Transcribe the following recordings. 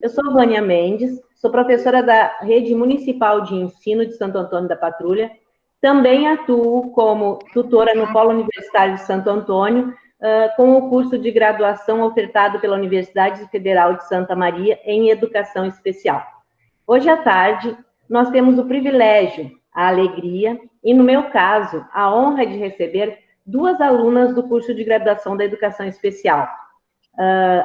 Eu sou Vânia Mendes, sou professora da Rede Municipal de Ensino de Santo Antônio da Patrulha. Também atuo como tutora no Polo Universitário de Santo Antônio, com o curso de graduação ofertado pela Universidade Federal de Santa Maria em Educação Especial. Hoje à tarde, nós temos o privilégio, a alegria e, no meu caso, a honra de receber duas alunas do curso de graduação da Educação Especial.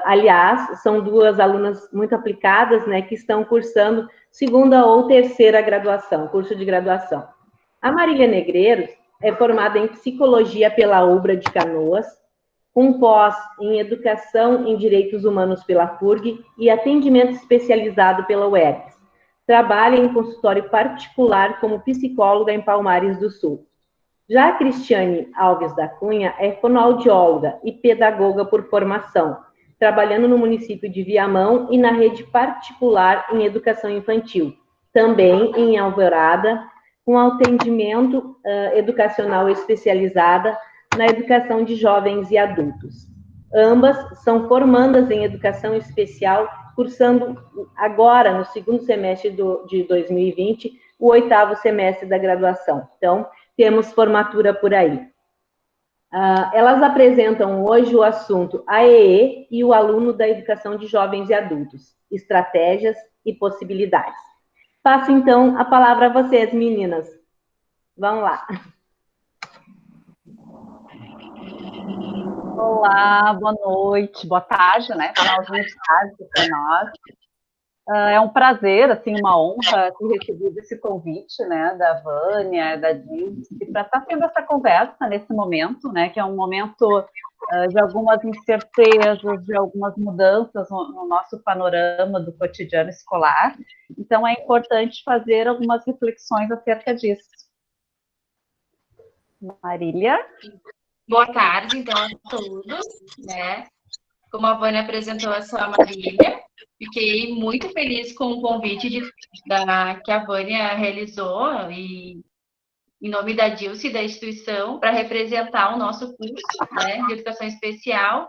Aliás, são duas alunas muito aplicadas, né, que estão cursando segunda ou terceira graduação, curso de graduação. A Marília Negreiros é formada em Psicologia pela UBRA de Canoas, com pós em Educação em Direitos Humanos pela FURG e atendimento especializado pela UERGS. Trabalha em consultório particular como psicóloga em Palmares do Sul. Já a Cristiane Alves da Cunha é fonoaudióloga e pedagoga por formação, trabalhando no município de Viamão e na rede particular em educação infantil, também em Alvorada, com atendimento educacional especializada na educação de jovens e adultos. Ambas são formandas em educação especial, cursando agora, no segundo semestre de 2020, o 8º semestre da graduação. Então, temos formatura por aí. Elas apresentam hoje o assunto AEE e o aluno da educação de jovens e adultos, estratégias e possibilidades. Passo, então, a palavra a vocês, meninas. Vamos lá. Olá, boa noite, boa tarde, né? Finalzinho de tarde para nós. É um prazer, assim, uma honra ter recebido esse convite, né, da Vânia, da Dilce, para estar tendo essa conversa nesse momento, né, que é um momento de algumas incertezas, de algumas mudanças no nosso panorama do cotidiano escolar. Então, é importante fazer algumas reflexões acerca disso. Marília? Boa tarde, então, a todos, né? Como a Vânia apresentou, eu sou a Marília. Fiquei muito feliz com o convite que a Vânia realizou e em nome da Dilce e da instituição para representar o nosso curso, né, de Educação Especial.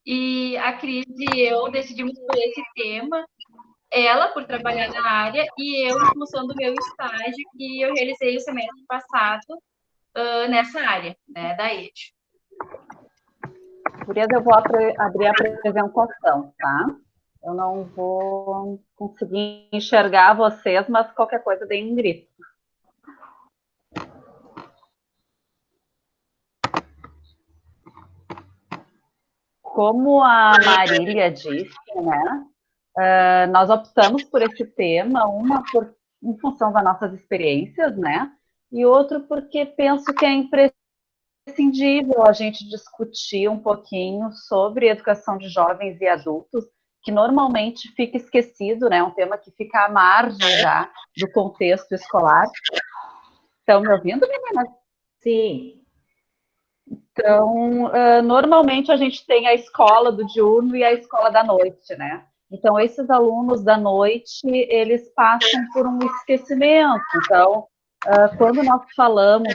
E a Cris e eu decidimos por esse tema, ela por trabalhar na área e eu em função do meu estágio que eu realizei o semestre passado nessa área, né, da ED. Gurias, eu vou abrir a apresentação, tá? Eu não vou conseguir enxergar vocês, mas qualquer coisa deem um grito. Como a Marília disse, né? Nós optamos por esse tema, em função das nossas experiências, né? E outro porque penso que é imprescindível a gente discutir um pouquinho sobre educação de jovens e adultos, que normalmente fica esquecido, né? Um tema que fica à margem já do contexto escolar. Estão me ouvindo, meninas? Sim. Então, normalmente a gente tem a escola do diurno e a escola da noite, né? Então, esses alunos da noite, eles passam por um esquecimento. Então, quando nós falamos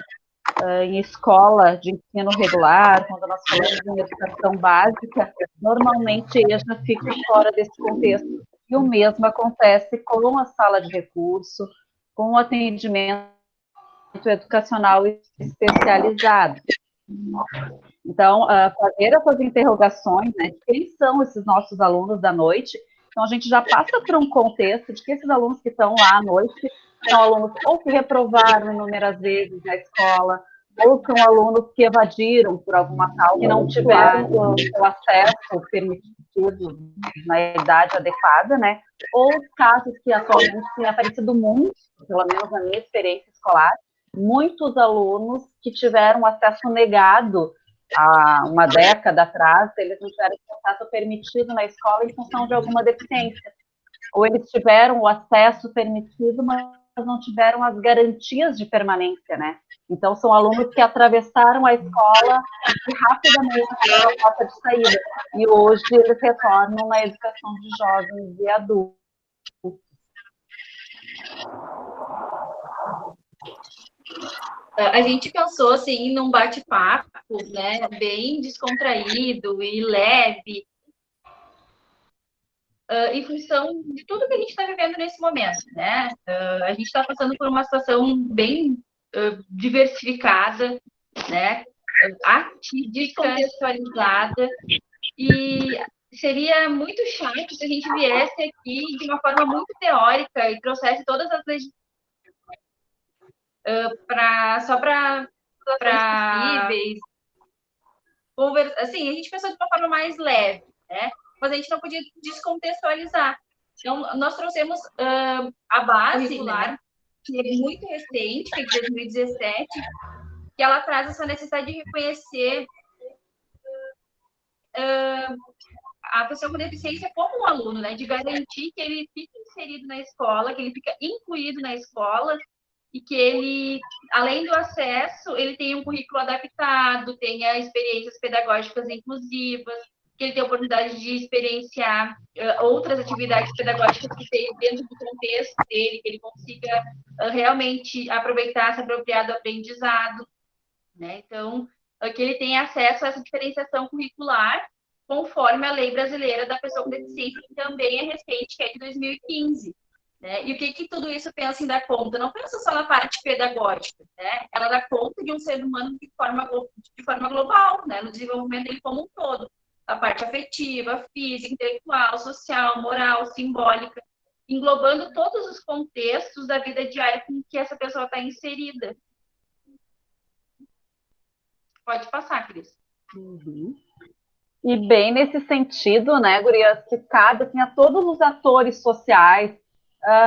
em escola de ensino regular, quando nós falamos em educação básica, normalmente eles já ficam fora desse contexto. E o mesmo acontece com a sala de recurso, com o atendimento educacional especializado. Então, fazer essas interrogações, né, de quem são esses nossos alunos da noite, então a gente já passa por um contexto de que esses alunos que estão lá à noite são alunos ou que reprovaram inúmeras vezes na escola, ou são alunos que evadiram por alguma causa, que não tiveram o acesso permitido na idade adequada, né? Ou casos que atualmente têm aparecido muito, pelo menos na minha experiência escolar, muitos alunos que tiveram acesso negado há uma década atrás, eles não tiveram acesso permitido na escola em função de alguma deficiência. Ou eles tiveram o acesso permitido, mas não tiveram as garantias de permanência, né? Então, são alunos que atravessaram a escola e rapidamente tiveram a porta de saída. E hoje eles retornam na educação de jovens e adultos. A gente pensou, assim, num bate-papo, né, bem descontraído e leve, em função de tudo que a gente está vivendo nesse momento, né? A gente está passando por uma situação bem diversificada, né? Descontextualizada, e seria muito chato se a gente viesse aqui de uma forma muito teórica e trouxesse todas as leis só para possíveis. Assim, a gente pensou de uma forma mais leve, né? Mas a gente não podia descontextualizar. Então, nós trouxemos a base curricular, que é muito recente, que é de 2017, que ela traz essa necessidade de reconhecer a pessoa com deficiência como um aluno, né? De garantir que ele fique inserido na escola, que ele fica incluído na escola e que ele, além do acesso, ele tenha um currículo adaptado, tenha experiências pedagógicas inclusivas, que ele tenha a oportunidade de experienciar outras atividades pedagógicas que tem dentro do contexto dele, que ele consiga realmente aproveitar, se apropriar do aprendizado, né? Então, que ele tenha acesso a essa diferenciação curricular conforme a lei brasileira da pessoa com deficiência, que também é recente, que é de 2015. Né? E o que tudo isso pensa em dar conta? Não pensa só na parte pedagógica, né? Ela dá conta de um ser humano de forma global, né? No desenvolvimento dele como um todo. A parte afetiva, física, intelectual, social, moral, simbólica, englobando todos os contextos da vida diária com que essa pessoa está inserida. Pode passar, Cris. Uhum. E bem nesse sentido, né, gurias, que cabe assim, a todos os atores sociais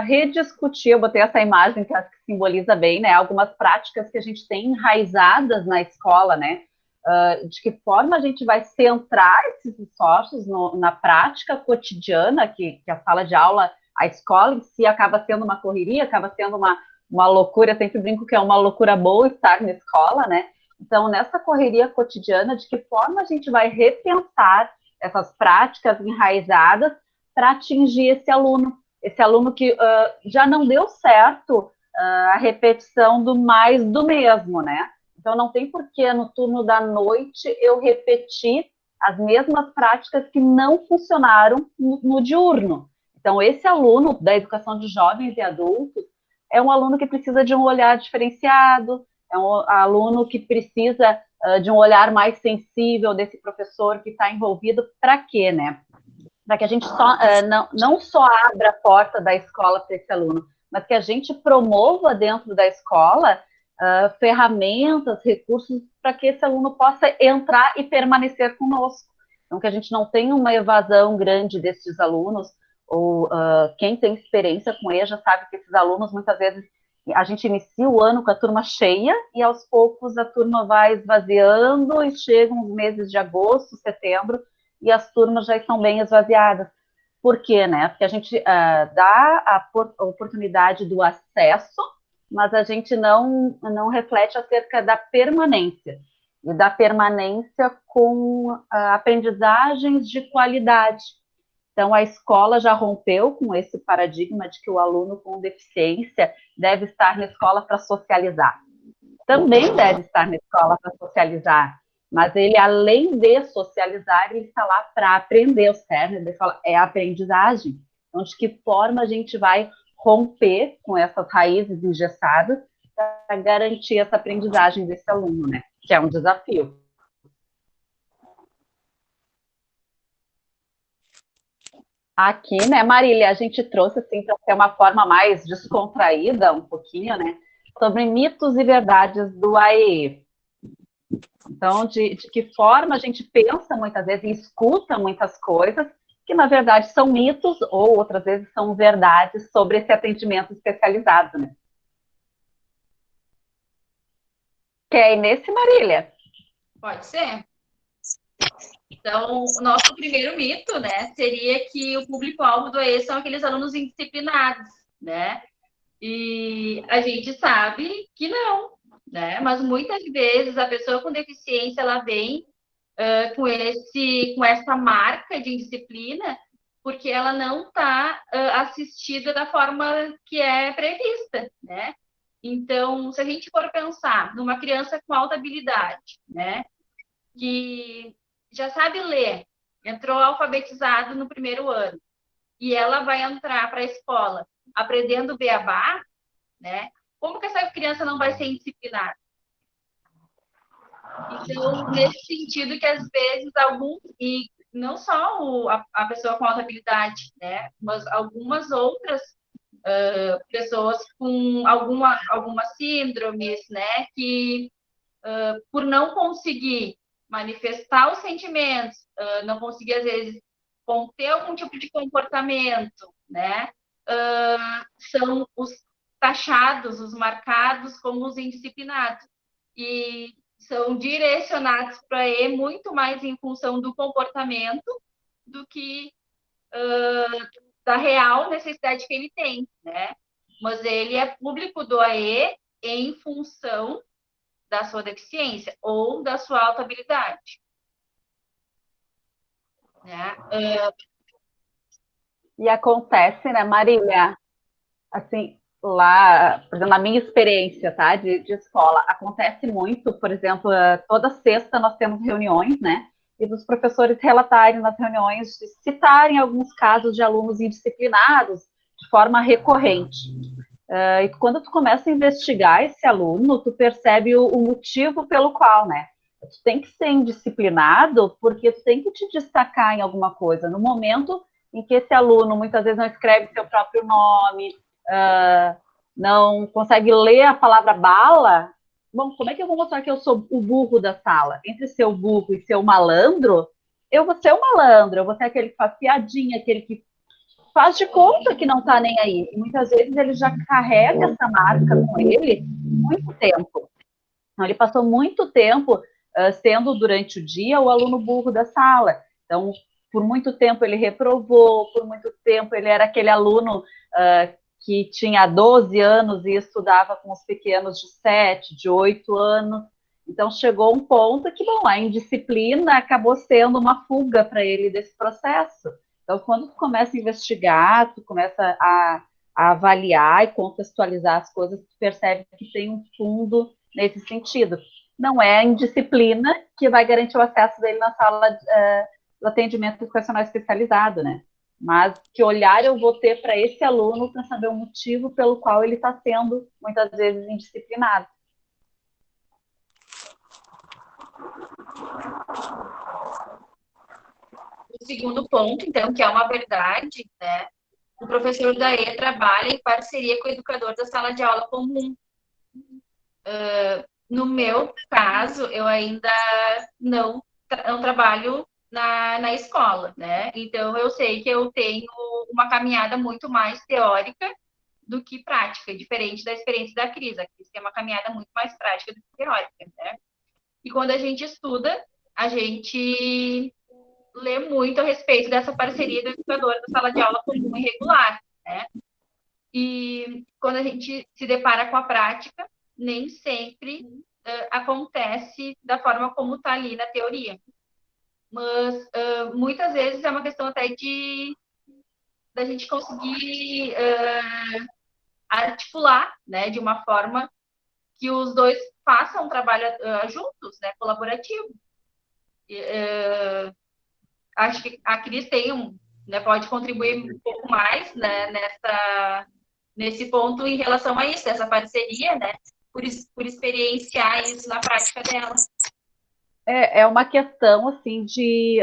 rediscutir, eu botei essa imagem que acho que simboliza bem, né, algumas práticas que a gente tem enraizadas na escola, né, de que forma a gente vai centrar esses esforços na prática cotidiana, que a sala de aula, a escola em si acaba sendo uma correria, acaba sendo uma loucura, eu sempre brinco que é uma loucura boa estar na escola, né, então, nessa correria cotidiana, de que forma a gente vai repensar essas práticas enraizadas para atingir esse aluno que já não deu certo a repetição do mais do mesmo, né? Então, não tem porquê no turno da noite eu repetir as mesmas práticas que não funcionaram no diurno. Então, esse aluno da educação de jovens e adultos é um aluno que precisa de um olhar diferenciado, é um aluno que precisa de um olhar mais sensível desse professor que está envolvido. Para quê, né? Para que a gente não só abra a porta da escola para esse aluno, mas que a gente promova dentro da escola ferramentas, recursos para que esse aluno possa entrar e permanecer conosco. Então, que a gente não tenha uma evasão grande desses alunos, ou quem tem experiência com ele já sabe que esses alunos, muitas vezes, a gente inicia o ano com a turma cheia e aos poucos a turma vai esvaziando e chegam os meses de agosto, setembro e as turmas já estão bem esvaziadas. Por quê, né? Porque a gente dá a oportunidade do acesso, mas a gente não reflete acerca da permanência e da permanência com aprendizagens de qualidade. Então, a escola já rompeu com esse paradigma de que o aluno com deficiência deve estar na escola para socializar. Também deve estar na escola para socializar, mas ele, além de socializar, ele está lá para aprender. O cerne da escola é a aprendizagem. Então, de que forma a gente vai romper com essas raízes engessadas para garantir essa aprendizagem desse aluno, né? Que é um desafio. Aqui, né, Marília, a gente trouxe, assim, para ter uma forma mais descontraída, um pouquinho, né, sobre mitos e verdades do AEE. Então, de que forma a gente pensa muitas vezes e escuta muitas coisas que, na verdade, são mitos ou, outras vezes, são verdades sobre esse atendimento especializado, né. Quer ir nesse, Marília? Pode ser. Então, o nosso primeiro mito, né, seria que o público-alvo do AE são aqueles alunos indisciplinados, né? E a gente sabe que não, né? Mas muitas vezes a pessoa com deficiência, ela vem com essa marca de indisciplina porque ela não está assistida da forma que é prevista, né? Então, se a gente for pensar numa criança com alta habilidade, né, que já sabe ler, entrou alfabetizado no primeiro ano, e ela vai entrar para a escola aprendendo beabá, né? Como que essa criança não vai ser indisciplinada? Então, nesse sentido que às vezes alguns, e não só a pessoa com alta habilidade, né? Mas algumas outras pessoas com algumas síndromes, né? Que por não conseguir manifestar os sentimentos, não conseguir, às vezes, conter algum tipo de comportamento, né? São os taxados, os marcados como os indisciplinados. E são direcionados para ele muito mais em função do comportamento do que da real necessidade que ele tem, né? Mas ele é público do AE em função da sua deficiência ou da sua alta habilidade. Né? E acontece, né, Marília? Assim, lá, por exemplo, na minha experiência, tá, de escola, acontece muito, por exemplo, toda sexta nós temos reuniões, né, e os professores relatarem nas reuniões, citarem alguns casos de alunos indisciplinados de forma recorrente. E quando tu começa a investigar esse aluno, tu percebe o motivo pelo qual, né, tu tem que ser indisciplinado porque tu tem que te destacar em alguma coisa. No momento em que esse aluno muitas vezes não escreve seu próprio nome, não consegue ler a palavra bala, bom, como é que eu vou mostrar que eu sou o burro da sala? Entre ser o burro e ser o malandro, eu vou ser o malandro, eu vou ser aquele que faz piadinha, aquele que faz de conta que não está nem aí. E muitas vezes ele já carrega essa marca com ele muito tempo. Então, ele passou muito tempo sendo, durante o dia, o aluno burro da sala. Então, por muito tempo ele reprovou, por muito tempo ele era aquele aluno que tinha 12 anos e estudava com os pequenos de 7, de 8 anos. Então, chegou um ponto que, bom, a indisciplina acabou sendo uma fuga para ele desse processo. Então, quando tu começa a investigar, tu começa a avaliar e contextualizar as coisas, tu percebe que tem um fundo nesse sentido. Não é a indisciplina que vai garantir o acesso dele na sala do atendimento educacional especializado, né? Mas que olhar eu vou ter para esse aluno para saber o motivo pelo qual ele está sendo, muitas vezes, indisciplinado. O segundo ponto, então, que é uma verdade, né? O professor da E trabalha em parceria com o educador da sala de aula comum. No meu caso, eu ainda não trabalho na escola, né? Então, eu sei que eu tenho uma caminhada muito mais teórica do que prática, diferente da experiência da Cris. A Cris tem uma caminhada muito mais prática do que teórica, né? E quando a gente estuda, a gente lê muito a respeito dessa parceria do educador da sala de aula comum e regular, né? E quando a gente se depara com a prática, nem sempre acontece da forma como está ali na teoria. Mas muitas vezes é uma questão até da gente conseguir articular, né, de uma forma que os dois façam um trabalho juntos, né, colaborativo. Acho que a Cris tem né, pode contribuir um pouco mais, né, nesse ponto em relação a isso, essa parceria, né, por experienciar isso na prática dela. É uma questão, assim, de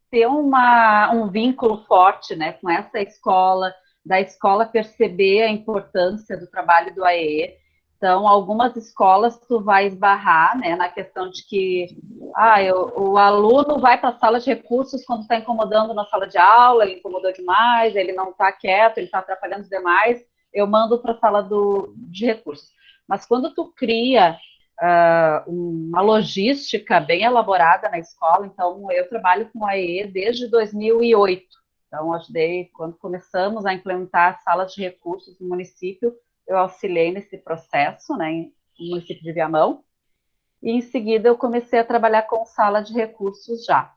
ter um vínculo forte, né, com essa escola, da escola perceber a importância do trabalho do AE. Então, algumas escolas tu vai esbarrar, né, na questão de que o aluno vai para a sala de recursos quando está incomodando na sala de aula, ele incomodou demais, ele não está quieto, ele está atrapalhando os demais, eu mando para a sala de recursos. Mas quando tu cria uma logística bem elaborada na escola, então eu trabalho com a AE desde 2008, então ajudei, quando começamos a implementar salas de recursos no município, eu auxiliei nesse processo, né, no município de Viamão, e em seguida eu comecei a trabalhar com sala de recursos já.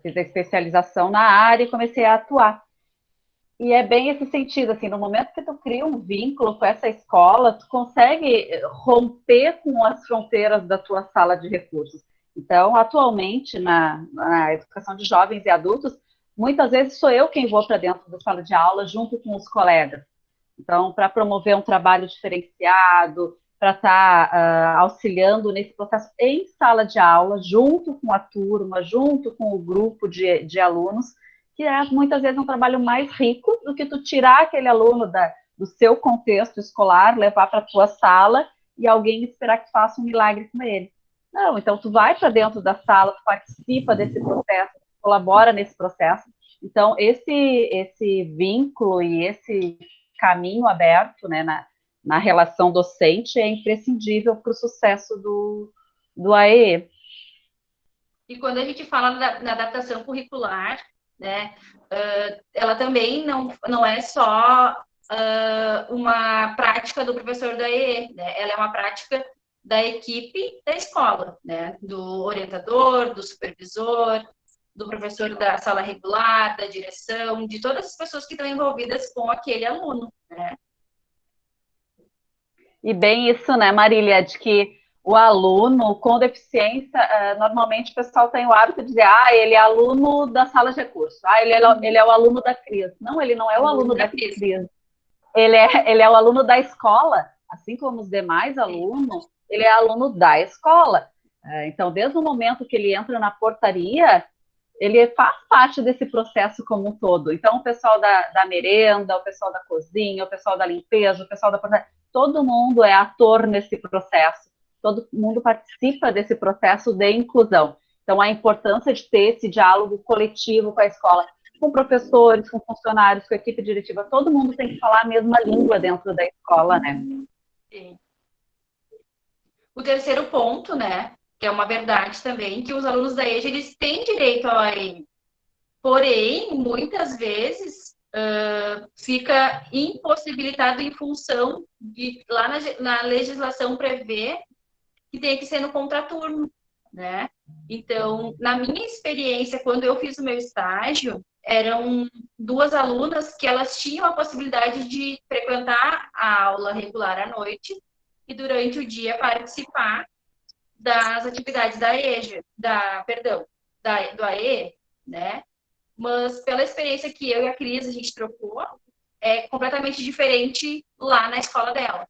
Fiz a especialização na área e comecei a atuar. E é bem esse sentido, assim, no momento que tu cria um vínculo com essa escola, tu consegue romper com as fronteiras da tua sala de recursos. Então, atualmente, na educação de jovens e adultos, muitas vezes sou eu quem vou para dentro da sala de aula junto com os colegas. Então, para promover um trabalho diferenciado, para estar auxiliando nesse processo em sala de aula, junto com a turma, junto com o grupo de alunos, que é muitas vezes um trabalho mais rico do que tu tirar aquele aluno do seu contexto escolar, levar para a tua sala e alguém esperar que faça um milagre com ele. Não, então tu vai para dentro da sala, tu participa desse processo, colabora nesse processo. Então, esse vínculo e esse caminho aberto, né, na relação docente é imprescindível para o sucesso do AEE. E quando a gente fala na adaptação curricular, né, ela também não é só uma prática do professor do AEE, né? Ela é uma prática da equipe da escola, né? Do orientador, do supervisor, do professor da sala regular, da direção, de todas as pessoas que estão envolvidas com aquele aluno, né? E bem isso, né, Marília, de que o aluno com deficiência, normalmente o pessoal tem o hábito de dizer, ele é aluno da sala de recursos, ele é o aluno da CRIAS. Não, ele não é o aluno da CRIAS. Ele é o aluno da escola, assim como os demais alunos, ele é aluno da escola. Então, desde o momento que ele entra na portaria, ele faz parte desse processo como um todo. Então, o pessoal da merenda, o pessoal da cozinha, o pessoal da limpeza, o pessoal da portaria, todo mundo é ator nesse processo, todo mundo participa desse processo de inclusão. Então, a importância de ter esse diálogo coletivo com a escola, com professores, com funcionários, com a equipe diretiva, todo mundo tem que falar a mesma língua dentro da escola, né? Sim. O terceiro ponto, né, que é uma verdade também, que os alunos da EJA, eles têm direito ao AEM. Porém, muitas vezes, fica impossibilitado em função de, lá na legislação prevê que tem que ser no contraturno, né? Então, na minha experiência, quando eu fiz o meu estágio, eram 2 alunas que elas tinham a possibilidade de frequentar a aula regular à noite e durante o dia participar das atividades da EJA, do AE, né? Mas pela experiência que eu e a Cris a gente trocou, é completamente diferente lá na escola dela.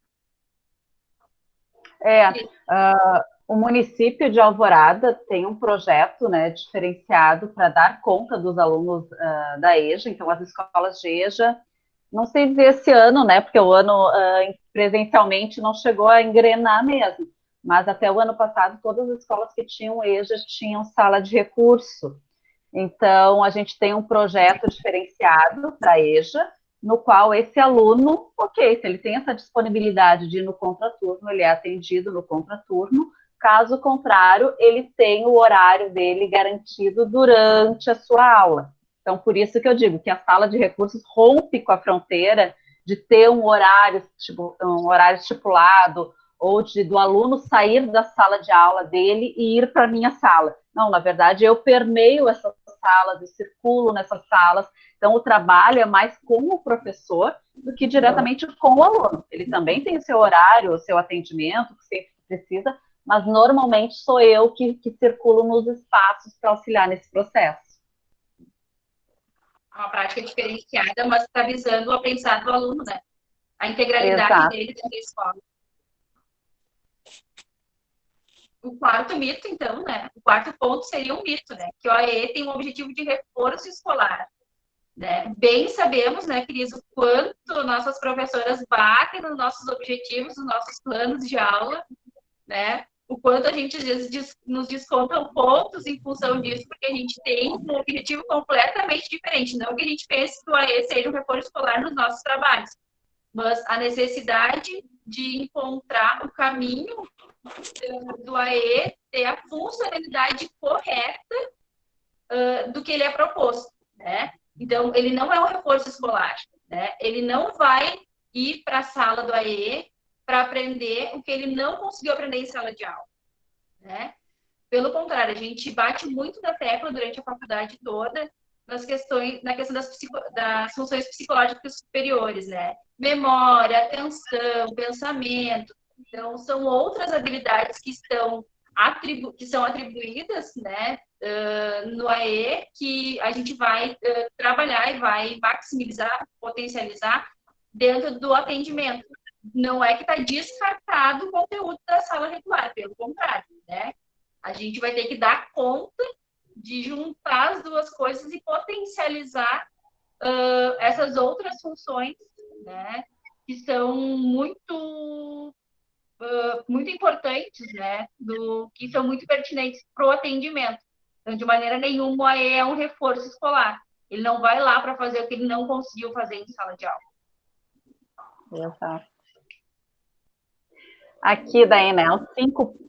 O município de Alvorada tem um projeto, né, diferenciado para dar conta dos alunos da EJA, então as escolas de EJA, não sei dizer esse ano, né, porque o ano presencialmente não chegou a engrenar mesmo, mas até o ano passado todas as escolas que tinham EJA tinham sala de recurso. Então, a gente tem um projeto diferenciado para a EJA, no qual esse aluno, se ele tem essa disponibilidade de ir no contraturno, ele é atendido no contraturno, caso contrário, ele tem o horário dele garantido durante a sua aula. Então, por isso que eu digo que a sala de recursos rompe com a fronteira de ter um horário estipulado, ou do aluno sair da sala de aula dele e ir para a minha sala. Não, na verdade, eu permeio essas salas, eu circulo nessas salas. Então, o trabalho é mais com o professor do que diretamente com o aluno. Ele também tem o seu horário, o seu atendimento, que sempre precisa, mas normalmente sou eu que circulo nos espaços para auxiliar nesse processo. É uma prática diferenciada, mas está visando o aprendizado do aluno, né? A integralidade Exato. dele dentro da escola. O quarto mito, então, né? O quarto ponto seria um mito, né? Que o AE tem um objetivo de reforço escolar. Né? Bem sabemos, né, Cris, o quanto nossas professoras batem nos nossos objetivos, nos nossos planos de aula, né? O quanto a gente às vezes nos descontam pontos em função disso, porque a gente tem um objetivo completamente diferente. Não que a gente pense que o AE seja um reforço escolar nos nossos trabalhos, mas a necessidade de encontrar o caminho do AE ter a funcionalidade correta do que ele é proposto, né? Então, ele não é um reforço escolar, né? Ele não vai ir para a sala do AE para aprender o que ele não conseguiu aprender em sala de aula, né? Pelo contrário, a gente bate muito na tecla durante a faculdade toda na questão das funções psicológicas superiores, né? Memória, atenção, pensamento. Então, são outras habilidades que estão que são atribuídas, né, no AE, que a gente vai trabalhar e vai maximizar, potencializar dentro do atendimento. Não é que está descartado o conteúdo da sala regular, pelo contrário, né? A gente vai ter que dar conta de juntar as duas coisas e potencializar essas outras funções, né, que são muito importantes, né, que são muito pertinentes para o atendimento. Então, de maneira nenhuma, o AE é um reforço escolar. Ele não vai lá para fazer o que ele não conseguiu fazer em sala de aula. Exato. Aqui daí, né,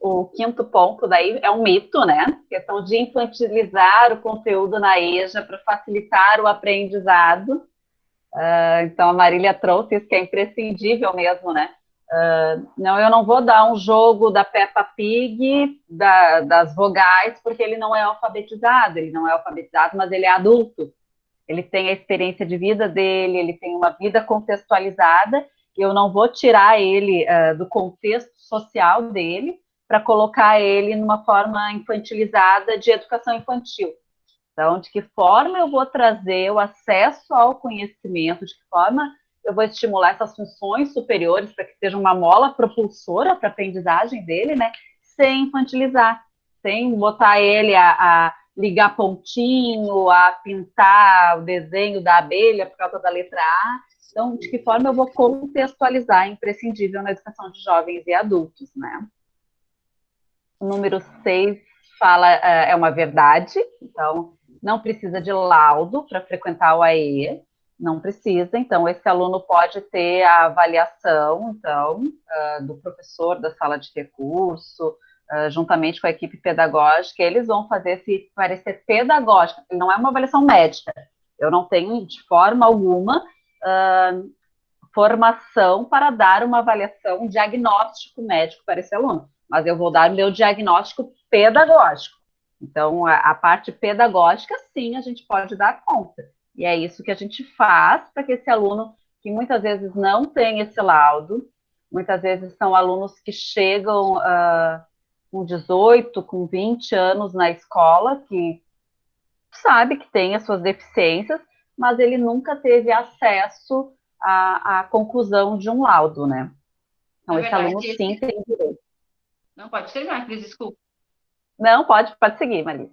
o quinto ponto daí é um mito, né, questão de infantilizar o conteúdo na EJA para facilitar o aprendizado. Então, a Marília trouxe isso que é imprescindível mesmo, né? Não, eu não vou dar um jogo da Peppa Pig, das vogais, porque ele não é alfabetizado, mas ele é adulto. Ele tem a experiência de vida dele, ele tem uma vida contextualizada, e eu não vou tirar ele do contexto social dele para colocar ele numa forma infantilizada de educação infantil. Então, de que forma eu vou trazer o acesso ao conhecimento, de que forma eu vou estimular essas funções superiores para que seja uma mola propulsora para a aprendizagem dele, né? Sem infantilizar, sem botar ele a ligar pontinho, a pintar o desenho da abelha por causa da letra A. Então, de que forma eu vou contextualizar, é imprescindível na educação de jovens e adultos, né? O número 6 fala, é uma verdade, então, não precisa de laudo para frequentar o AE, não precisa, então, esse aluno pode ter a avaliação, então, do professor da sala de recurso, juntamente com a equipe pedagógica, eles vão fazer esse parecer pedagógico, não é uma avaliação médica, eu não tenho, de forma alguma, formação para dar uma avaliação, um diagnóstico médico para esse aluno, mas eu vou dar o meu diagnóstico pedagógico. Então, a parte pedagógica, sim, a gente pode dar conta. E é isso que a gente faz para que esse aluno, que muitas vezes não tem esse laudo, muitas vezes são alunos que chegam com 18, com 20 anos na escola, que sabe que tem as suas deficiências, mas ele nunca teve acesso à conclusão de um laudo, né? Então, esse aluno, sim, tem direito. Não, pode terminar, Cris, desculpa. Não, pode seguir, Marisa.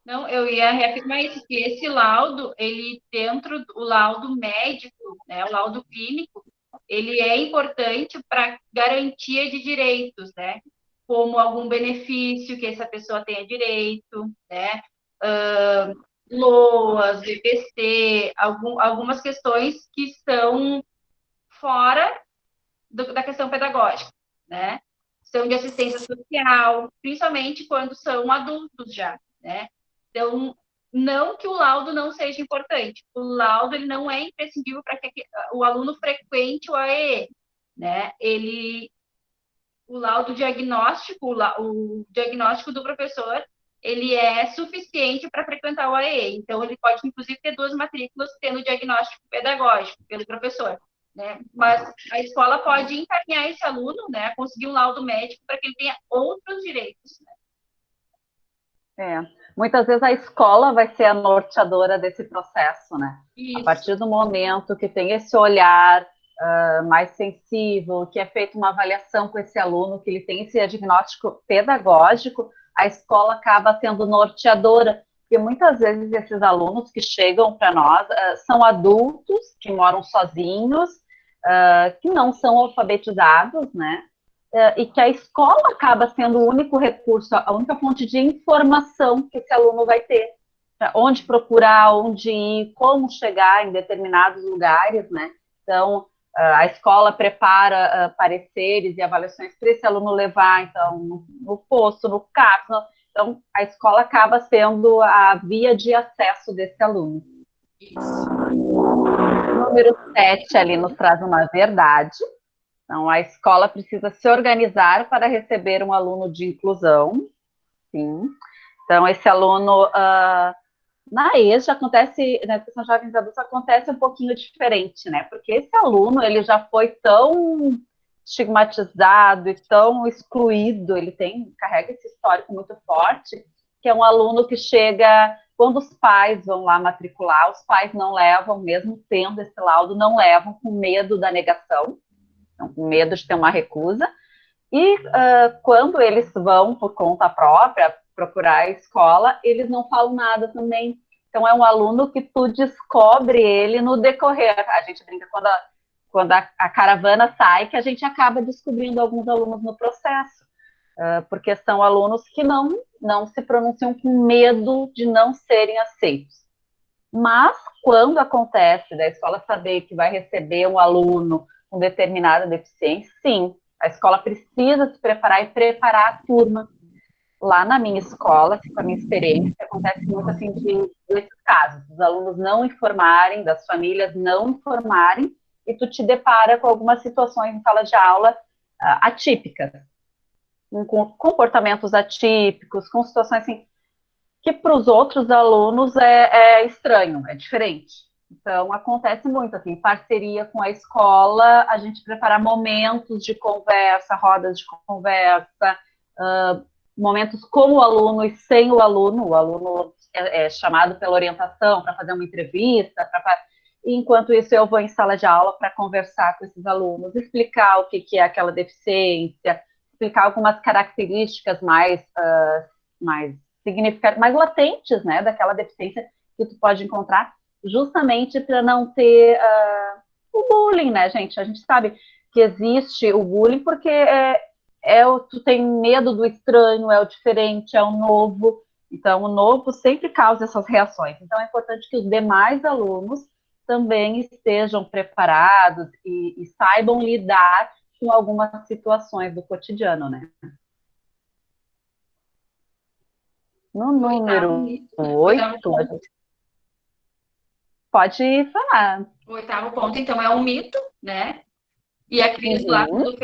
Não, eu ia reafirmar isso, que esse laudo, ele dentro do laudo médico, né, o laudo clínico, ele é importante para garantia de direitos, né? Como algum benefício que essa pessoa tenha direito, né? LOAS, VPC, algumas questões que estão fora da questão pedagógica, né? São de assistência social, principalmente quando são adultos já, né? Então, não que o laudo não seja importante, o laudo ele não é imprescindível para que o aluno frequente o AEE, né? O laudo diagnóstico, o diagnóstico do professor, ele é suficiente para frequentar o AEE. Então, ele pode, inclusive, ter 2 matrículas tendo diagnóstico pedagógico pelo professor, né? Mas a escola pode encaminhar esse aluno, né, a conseguir um laudo médico para que ele tenha outros direitos, né? Muitas vezes a escola vai ser a norteadora desse processo, né? Isso. A partir do momento que tem esse olhar mais sensível, que é feita uma avaliação com esse aluno, que ele tem esse diagnóstico pedagógico, a escola acaba sendo norteadora, porque muitas vezes esses alunos que chegam para nós são adultos que moram sozinhos, que não são alfabetizados, né? E que a escola acaba sendo o único recurso, a única fonte de informação que esse aluno vai ter, onde procurar, onde ir, como chegar em determinados lugares, né? Então, a escola prepara pareceres e avaliações para esse aluno levar, então, no posto, no CAPS. Então, a escola acaba sendo a via de acesso desse aluno. O número 7 ali nos traz uma verdade. Então, a escola precisa se organizar para receber um aluno de inclusão, sim. Então, esse aluno, na EJA acontece, na educação jovens adultos acontece um pouquinho diferente, né? Porque esse aluno, ele já foi tão estigmatizado e tão excluído, ele carrega esse histórico muito forte, que é um aluno que chega, quando os pais vão lá matricular, os pais não levam, mesmo tendo esse laudo, não levam com medo da negação, então, com medo de ter uma recusa, e quando eles vão por conta própria procurar a escola, eles não falam nada também. Então, é um aluno que tu descobre ele no decorrer. A gente brinca quando a caravana sai, que a gente acaba descobrindo alguns alunos no processo, porque são alunos que não se pronunciam com medo de não serem aceitos. Mas, quando acontece da escola saber que vai receber um aluno com determinada deficiência, sim, a escola precisa se preparar e preparar a turma. Lá na minha escola, com a minha experiência, acontece muito assim desses casos, dos alunos não informarem, das famílias não informarem, e tu te depara com algumas situações em sala de aula atípicas, com comportamentos atípicos, com situações assim, que para os outros alunos é estranho, é diferente. Então, acontece muito, assim, parceria com a escola, a gente preparar momentos de conversa, rodas de conversa, momentos com o aluno e sem o aluno é chamado pela orientação para fazer uma entrevista, enquanto isso eu vou em sala de aula para conversar com esses alunos, explicar o que é aquela deficiência, explicar algumas características mais significativas, mais latentes, né, daquela deficiência que tu pode encontrar, justamente para não ter o bullying, né, gente? A gente sabe que existe o bullying porque tu tem medo do estranho, é o diferente, é o novo. Então, o novo sempre causa essas reações. Então, é importante que os demais alunos também estejam preparados e saibam lidar com algumas situações do cotidiano, né? No número 8, a gente pode falar. O 8º ponto, então, é um mito, né? E a Cris, lá quando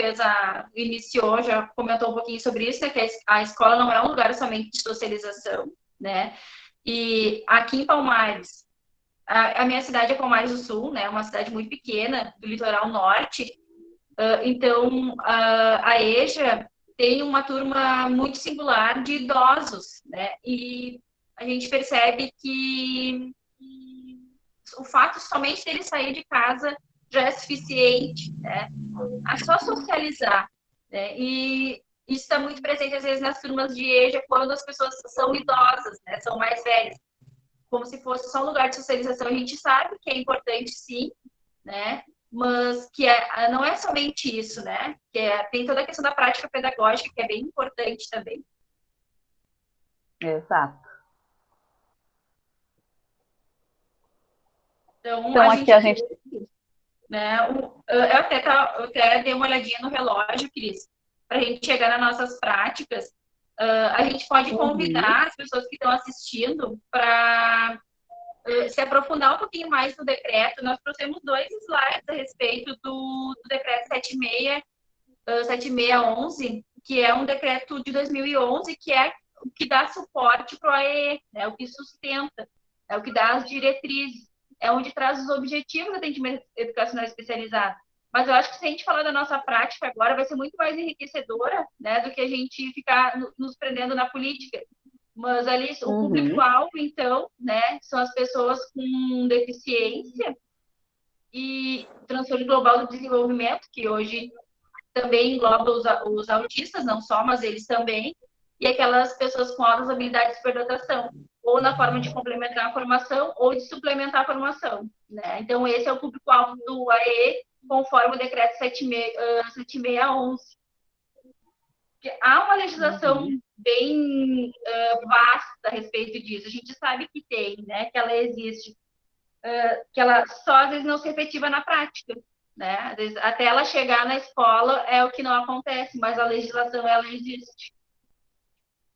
iniciou, já comentou um pouquinho sobre isso, né? Que a escola não é um lugar somente de socialização, né? E aqui em Palmares, a minha cidade é Palmares do Sul, né? Uma cidade muito pequena, do litoral norte. Então, a EJA tem uma turma muito singular de idosos, né? E a gente percebe que o fato somente dele sair de casa já é suficiente, né? É só socializar, né? E isso está muito presente, às vezes, nas turmas de EJA, quando as pessoas são idosas, né? São mais velhas. Como se fosse só um lugar de socialização. A gente sabe que é importante, sim, né? Mas que não é somente isso, né? Tem toda a questão da prática pedagógica, que é bem importante também. Exato. Então aqui a gente... Né, eu até dei uma olhadinha no relógio, Cris, para a gente chegar nas nossas práticas. A gente pode convidar as pessoas que estão assistindo para se aprofundar um pouquinho mais no decreto. Nós trouxemos 2 slides a respeito do decreto 7611, que é um decreto de 2011, que é o que dá suporte para o AEE, né, o que sustenta, é o que dá as diretrizes, é onde traz os objetivos do atendimento educacional especializado. Mas eu acho que se a gente falar da nossa prática agora, vai ser muito mais enriquecedora, né, do que a gente ficar nos prendendo na política. Mas ali o público-alvo, então, né, são as pessoas com deficiência e transtorno global do desenvolvimento, que hoje também engloba os autistas, não só, mas eles também, e aquelas pessoas com altas habilidades de superdotação, ou na forma de complementar a formação ou de suplementar a formação, né? Então, esse é o público-alvo do AE, conforme o decreto 7611. Há uma legislação bem vasta a respeito disso. A gente sabe que tem, né? Que ela existe, que ela só às vezes não se efetiva na prática, né? Às vezes, até ela chegar na escola é o que não acontece, mas a legislação ela existe.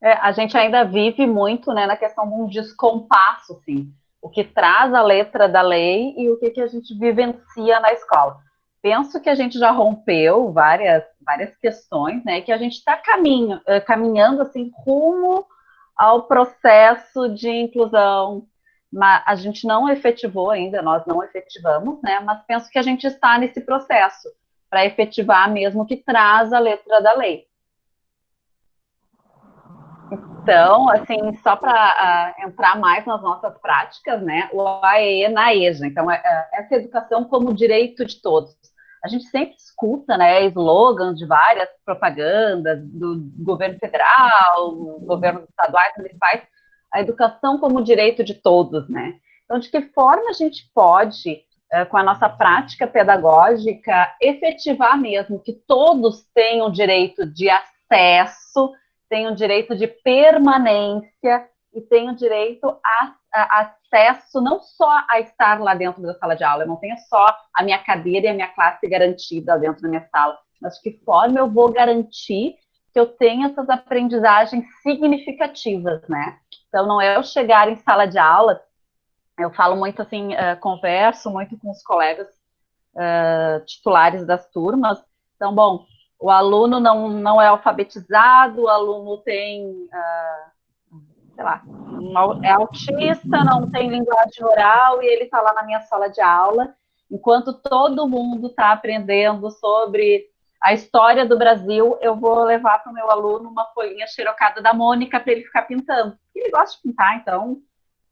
A gente ainda vive muito, né, na questão de um descompasso, assim, o que traz a letra da lei e o que a gente vivencia na escola. Penso que a gente já rompeu várias questões, né, que a gente está caminhando, assim, rumo ao processo de inclusão, mas a gente não efetivou ainda, nós não efetivamos, né, mas penso que a gente está nesse processo. para efetivar mesmo o que traz a letra da lei. Então, assim, só para entrar mais nas nossas práticas, né, o AEE na EJA. Então, essa educação como direito de todos. A gente sempre escuta, né, slogans de várias propagandas do governo federal, governos estaduais, municipais, a educação como direito de todos, né? Então, de que forma a gente pode, com a nossa prática pedagógica, efetivar mesmo que todos tenham direito de acesso, tenham direito de permanência e tenham direito a acesso não só a estar lá dentro da sala de aula, eu não tenho só a minha cadeira e a minha classe garantida dentro da minha sala, mas de que forma eu vou garantir que eu tenha essas aprendizagens significativas, né? Então, não é eu chegar em sala de aula, eu falo muito assim, converso muito com os colegas titulares das turmas, então, bom, o aluno não é alfabetizado, o aluno tem, sei lá, é autista, não tem linguagem oral, e ele está lá na minha sala de aula, enquanto todo mundo está aprendendo sobre a história do Brasil, eu vou levar para o meu aluno uma folhinha xerocada da Mônica para ele ficar pintando. Ele gosta de pintar, então,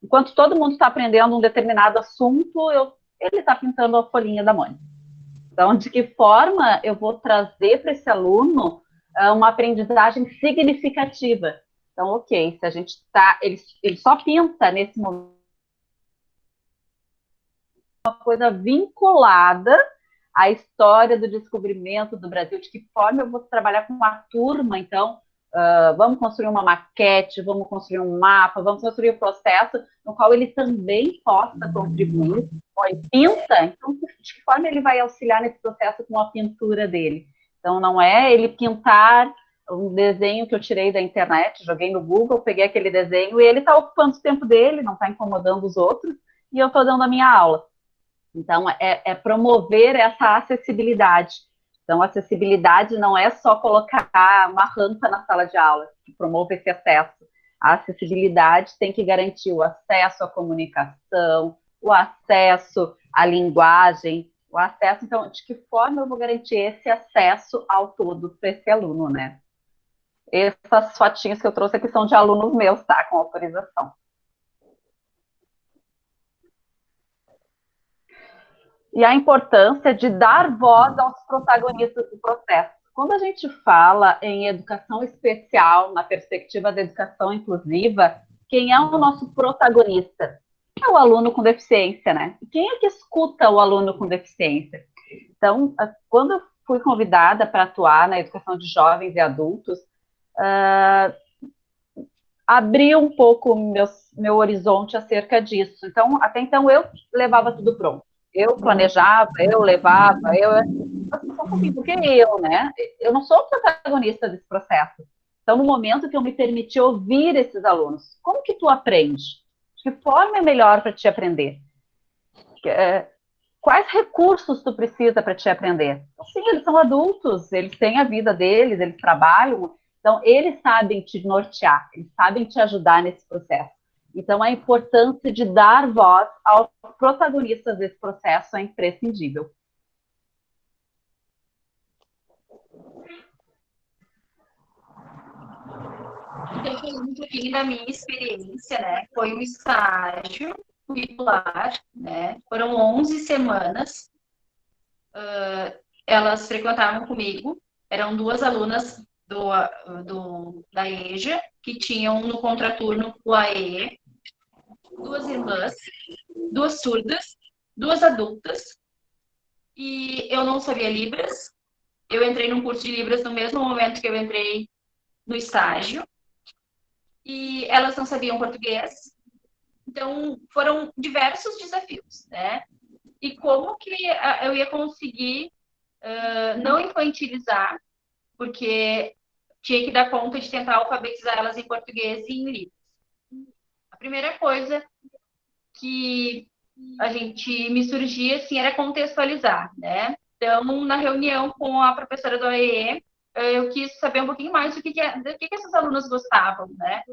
enquanto todo mundo está aprendendo um determinado assunto, ele está pintando a folhinha da Mônica. Então, de que forma eu vou trazer para esse aluno uma aprendizagem significativa? Então, ok, se a gente está... Ele só pinta nesse momento uma coisa vinculada à história do descobrimento do Brasil, de que forma eu vou trabalhar com uma turma, então, vamos construir uma maquete, vamos construir um mapa, vamos construir um processo no qual ele também possa contribuir. Ele pinta, então, de que forma ele vai auxiliar nesse processo com a pintura dele? Então, não é ele pintar um desenho que eu tirei da internet, joguei no Google, peguei aquele desenho e ele está ocupando o tempo dele, não está incomodando os outros, e eu estou dando a minha aula. Então, é promover essa acessibilidade. Então, acessibilidade não é só colocar uma rampa na sala de aula, que promove esse acesso. A acessibilidade tem que garantir o acesso à comunicação, o acesso à linguagem, o acesso... Então, de que forma eu vou garantir esse acesso ao todo para esse aluno, né? Essas fotinhas que eu trouxe aqui são de alunos meus, tá? Com autorização. E a importância de dar voz aos protagonistas do processo. Quando a gente fala em educação especial, na perspectiva da educação inclusiva, quem é o nosso protagonista? É o aluno com deficiência, né? Quem é que escuta o aluno com deficiência? Então, quando eu fui convidada para atuar na educação de jovens e adultos, abriu um pouco meu horizonte acerca disso. Então, até então, eu levava tudo pronto. Eu planejava, eu levava, porque eu, né? Eu não sou o protagonista desse processo. Então, no momento que eu me permiti ouvir esses alunos, como que tu aprende? De que forma é melhor para te aprender? Quais recursos tu precisa para te aprender? Sim, eles são adultos, eles têm a vida deles, eles trabalham, então eles sabem te nortear, eles sabem te ajudar nesse processo. Então, a importância de dar voz aos protagonistas desse processo é imprescindível. Então, falando um pouquinho da minha experiência, né? Foi um estágio curricular, né? Foram 11 semanas. Elas frequentavam comigo. Eram 2 alunas da EJA, que tinham no contraturno o AE, 2 irmãs, 2 surdas, 2 adultas. E eu não sabia Libras. Eu entrei num curso de Libras no mesmo momento que eu entrei no estágio. E elas não sabiam português. Então, foram diversos desafios, né? E como que eu ia conseguir não infantilizar, porque tinha que dar conta de tentar alfabetizar elas em português e em Libras. A primeira coisa que me surgia, assim, era contextualizar, né? Então, na reunião com a professora do AEE, eu quis saber um pouquinho mais do que essas alunas gostavam, né?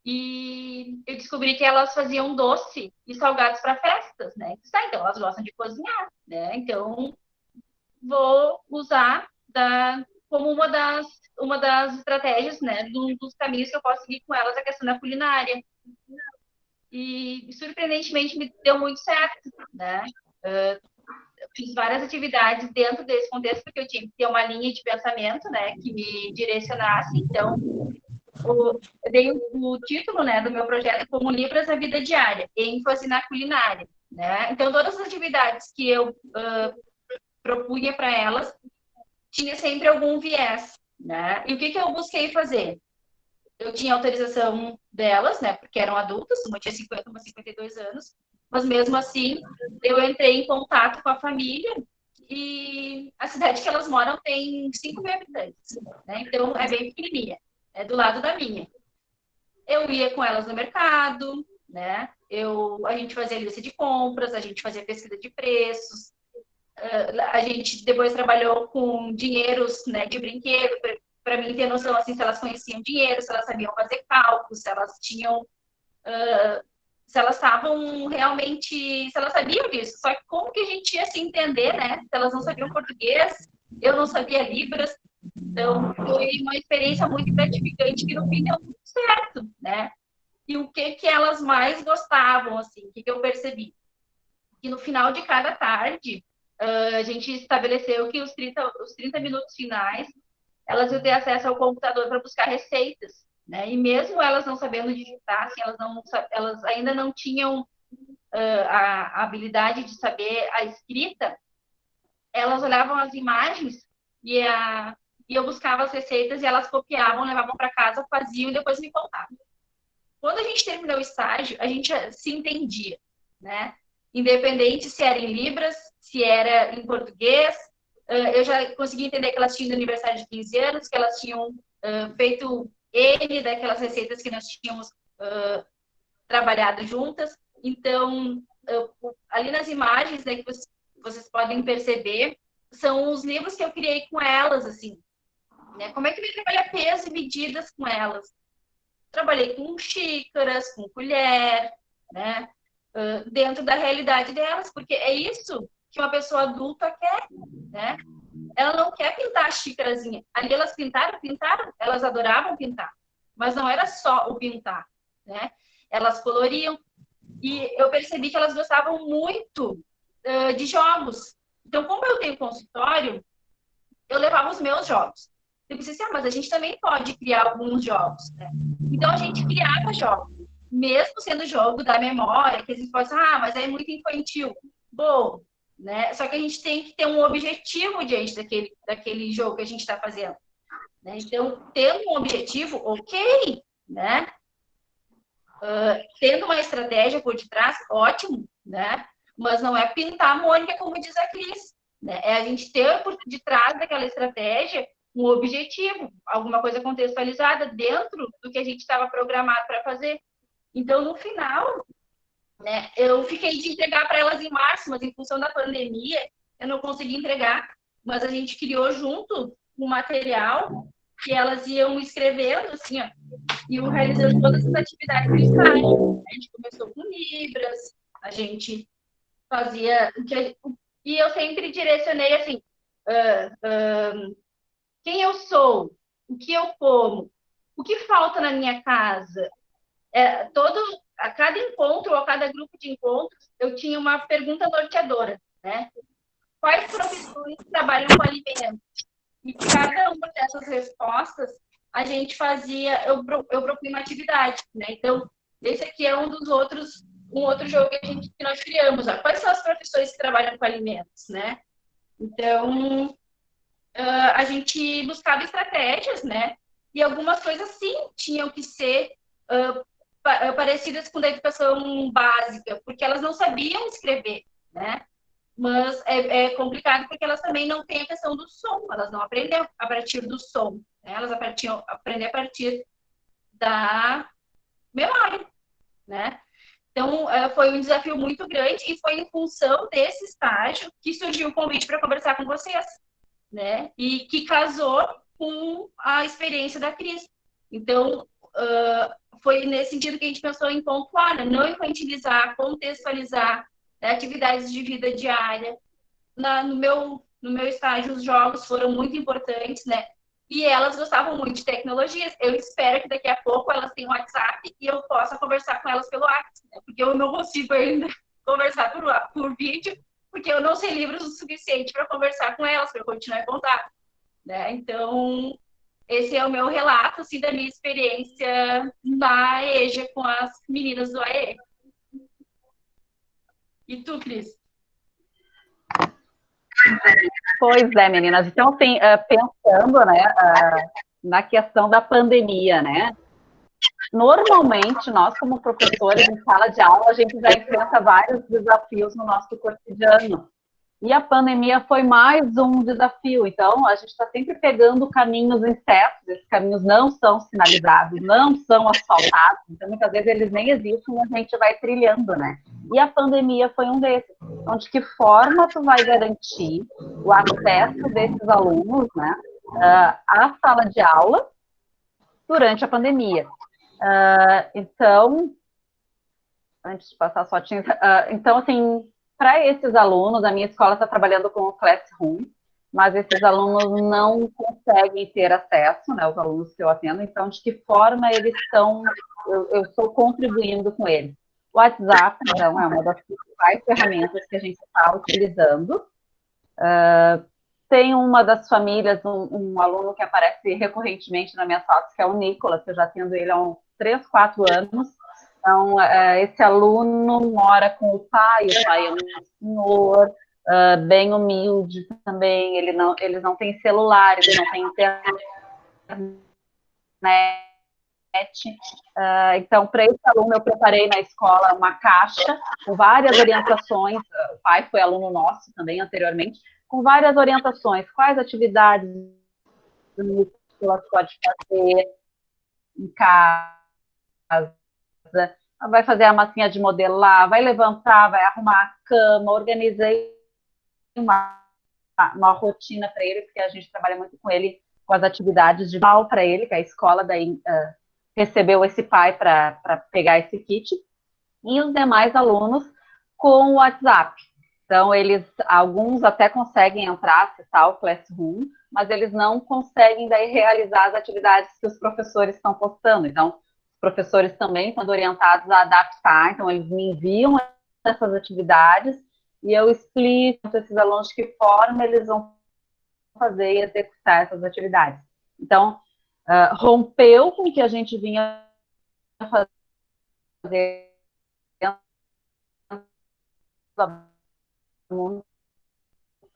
E eu descobri que elas faziam doce e salgados para festas, né? Então, elas gostam de cozinhar, né? Então, vou usar como uma das estratégias, né, dos caminhos que eu posso seguir com elas, a questão da culinária. E, surpreendentemente, me deu muito certo, né? Fiz várias atividades dentro desse contexto, porque eu tinha que ter uma linha de pensamento, né, que me direcionasse. Então, eu dei o título, né, do meu projeto como Libras a Vida Diária, ênfase na culinária, né? Então, todas as atividades que eu propunha para elas tinha sempre algum viés, né? E o que eu busquei fazer? Eu tinha autorização delas, né, porque eram adultas, uma tinha 50, uma 52 anos, mas mesmo assim eu entrei em contato com a família e a cidade que elas moram tem 5.000 habitantes, né? Então é bem pequenininha, é do lado da minha. Eu ia com elas no mercado, né? A gente fazia lista de compras, a gente fazia pesquisa de preços, a gente depois trabalhou com dinheiros, né, de brinquedo, para mim ter noção assim, se elas conheciam dinheiro, se elas sabiam fazer cálculos, se elas tinham, se elas estavam realmente, se elas sabiam disso. Só que como que a gente ia se entender, né? Se elas não sabiam português, eu não sabia Libras. Então, foi uma experiência muito gratificante que no fim deu tudo certo, né? E o que elas mais gostavam, assim, o que eu percebi? Que no final de cada tarde, a gente estabeleceu que os 30 minutos finais, elas iam ter acesso ao computador para buscar receitas, né? E mesmo elas não sabendo digitar, assim, elas ainda não tinham a habilidade de saber a escrita, elas olhavam as imagens e eu buscava as receitas e elas copiavam, levavam para casa, faziam e depois me contavam. Quando a gente terminou o estágio, a gente se entendia, né? Independente se era em Libras, se era em português, eu já consegui entender que elas tinham aniversário de 15 anos, que elas tinham feito N daquelas receitas que nós tínhamos trabalhado juntas. Então, ali nas imagens, né, que vocês podem perceber, são os livros que eu criei com elas, assim, né? Como é que eu ia trabalhar peso e medidas com elas? Trabalhei com xícaras, com colher, né? Dentro da realidade delas, porque é isso que uma pessoa adulta quer, né? Ela não quer pintar a xícarazinha. Ali elas pintaram, elas adoravam pintar, mas não era só o pintar, né? Elas coloriam, e eu percebi que elas gostavam muito de jogos. Então, como eu tenho consultório, eu levava os meus jogos. Eu pensei assim, mas a gente também pode criar alguns jogos, né? Então, a gente criava jogos, mesmo sendo jogo da memória, que a gente pode dizer, mas é muito infantil. Bom, né? Só que a gente tem que ter um objetivo diante daquele jogo que a gente está fazendo, né? Então, tendo um objetivo, ok, né? Tendo uma estratégia por detrás, ótimo, né? Mas não é pintar a Mônica, como diz a Cris, né? É a gente ter por detrás daquela estratégia um objetivo, alguma coisa contextualizada dentro do que a gente estava programado para fazer. Então, no final, né, eu fiquei de entregar para elas em março, mas em função da pandemia, eu não consegui entregar. Mas a gente criou junto um material que elas iam escrevendo, assim, ó, e eu realizando todas as atividades do estágio. A gente começou com Libras, a gente fazia... E eu sempre direcionei, assim, quem eu sou, o que eu como, o que falta na minha casa. A cada encontro, ou a cada grupo de encontros, eu tinha uma pergunta norteadora, né? Quais profissões trabalham com alimentos? E cada uma dessas respostas, a gente fazia, eu propunha uma atividade, né? Então, esse aqui é um outro jogo que nós criamos. Ó. Quais são as profissões que trabalham com alimentos, né? Então, a gente buscava estratégias, né? E algumas coisas, sim, tinham que ser parecidas com a educação básica, porque elas não sabiam escrever, né? Mas é complicado porque elas também não têm a questão do som, elas não aprendem a partir do som, né? Elas aprendem a partir da memória, né? Então, foi um desafio muito grande e foi em função desse estágio que surgiu o convite para conversar com vocês, né? E que casou com a experiência da Cris. Então, foi nesse sentido que a gente pensou em pontuar, né? Não infantilizar, contextualizar, né? Atividades de vida diária. No meu no meu estágio os jogos foram muito importantes, né? E elas gostavam muito de tecnologias. Eu espero que daqui a pouco elas tenham WhatsApp e eu possa conversar com elas pelo WhatsApp, né? Porque eu não consigo ainda conversar por vídeo, porque eu não sei livros o suficiente para conversar com elas, para continuar em contato, né? Então, esse é o meu relato, assim, da minha experiência na EJA com as meninas do AE. E tu, Cris? Pois é, meninas. Então, assim, pensando, né, na questão da pandemia, né? Normalmente, nós, como professores em sala de aula, a gente já enfrenta vários desafios no nosso cotidiano. E a pandemia foi mais um desafio. Então, a gente está sempre pegando caminhos incertos, esses caminhos não são sinalizados, não são asfaltados, então muitas vezes eles nem existem e a gente vai trilhando, né? E a pandemia foi um desses. Então, de que forma tu vai garantir o acesso desses alunos, né, à sala de aula durante a pandemia? Então, antes de passar a sua tinta, então, assim, para esses alunos, a minha escola está trabalhando com o Classroom, mas esses alunos não conseguem ter acesso, né, os alunos que eu atendo, então, de que forma eles estão, eu estou contribuindo com eles. O WhatsApp, então, é uma das principais ferramentas que a gente está utilizando. Tem uma das famílias, um aluno que aparece recorrentemente na minha sala, que é o Nicolas, que eu já atendo ele há uns 3, 4 anos. Então, esse aluno mora com o pai é um senhor, bem humilde também, eles não têm celular, eles não têm internet. Então, para esse aluno, eu preparei na escola uma caixa com várias orientações. O pai foi aluno nosso também anteriormente, com várias orientações, quais atividades elas pode fazer em casa, vai fazer a massinha de modelar, vai levantar, vai arrumar a cama, organizei uma rotina para ele, porque a gente trabalha muito com ele, com as atividades de mal para ele, que a escola daí recebeu esse pai para pegar esse kit, e os demais alunos com o WhatsApp. Então, alguns até conseguem entrar, acessar o Classroom, mas eles não conseguem daí realizar as atividades que os professores estão postando. Então, os professores também estão orientados a adaptar, então eles me enviam essas atividades e eu explico para esses alunos de que forma eles vão fazer e executar essas atividades. Então, rompeu com o que a gente vinha fazer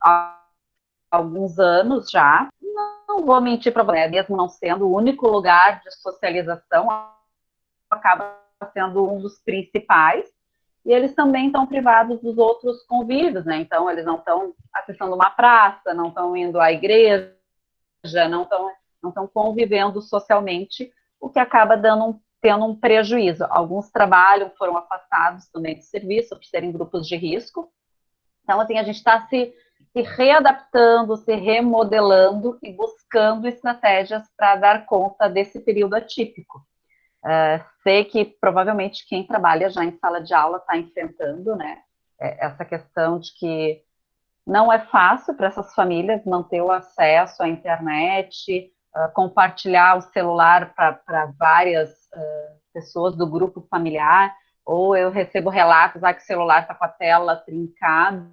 há alguns anos já. Não vou mentir para você, mesmo não sendo o único lugar de socialização, acaba sendo um dos principais. E eles também estão privados dos outros convívios, né? Então, eles não estão acessando uma praça, não estão indo à igreja, não estão convivendo socialmente, o que acaba tendo um prejuízo. Alguns trabalham, foram afastados também do serviço por serem grupos de risco. Então, assim, a gente está se readaptando, se remodelando e buscando estratégias para dar conta desse período atípico. Sei que provavelmente quem trabalha já em sala de aula está enfrentando, né, essa questão de que não é fácil para essas famílias manter o acesso à internet, compartilhar o celular para várias pessoas do grupo familiar, ou eu recebo relatos que o celular está com a tela trincada,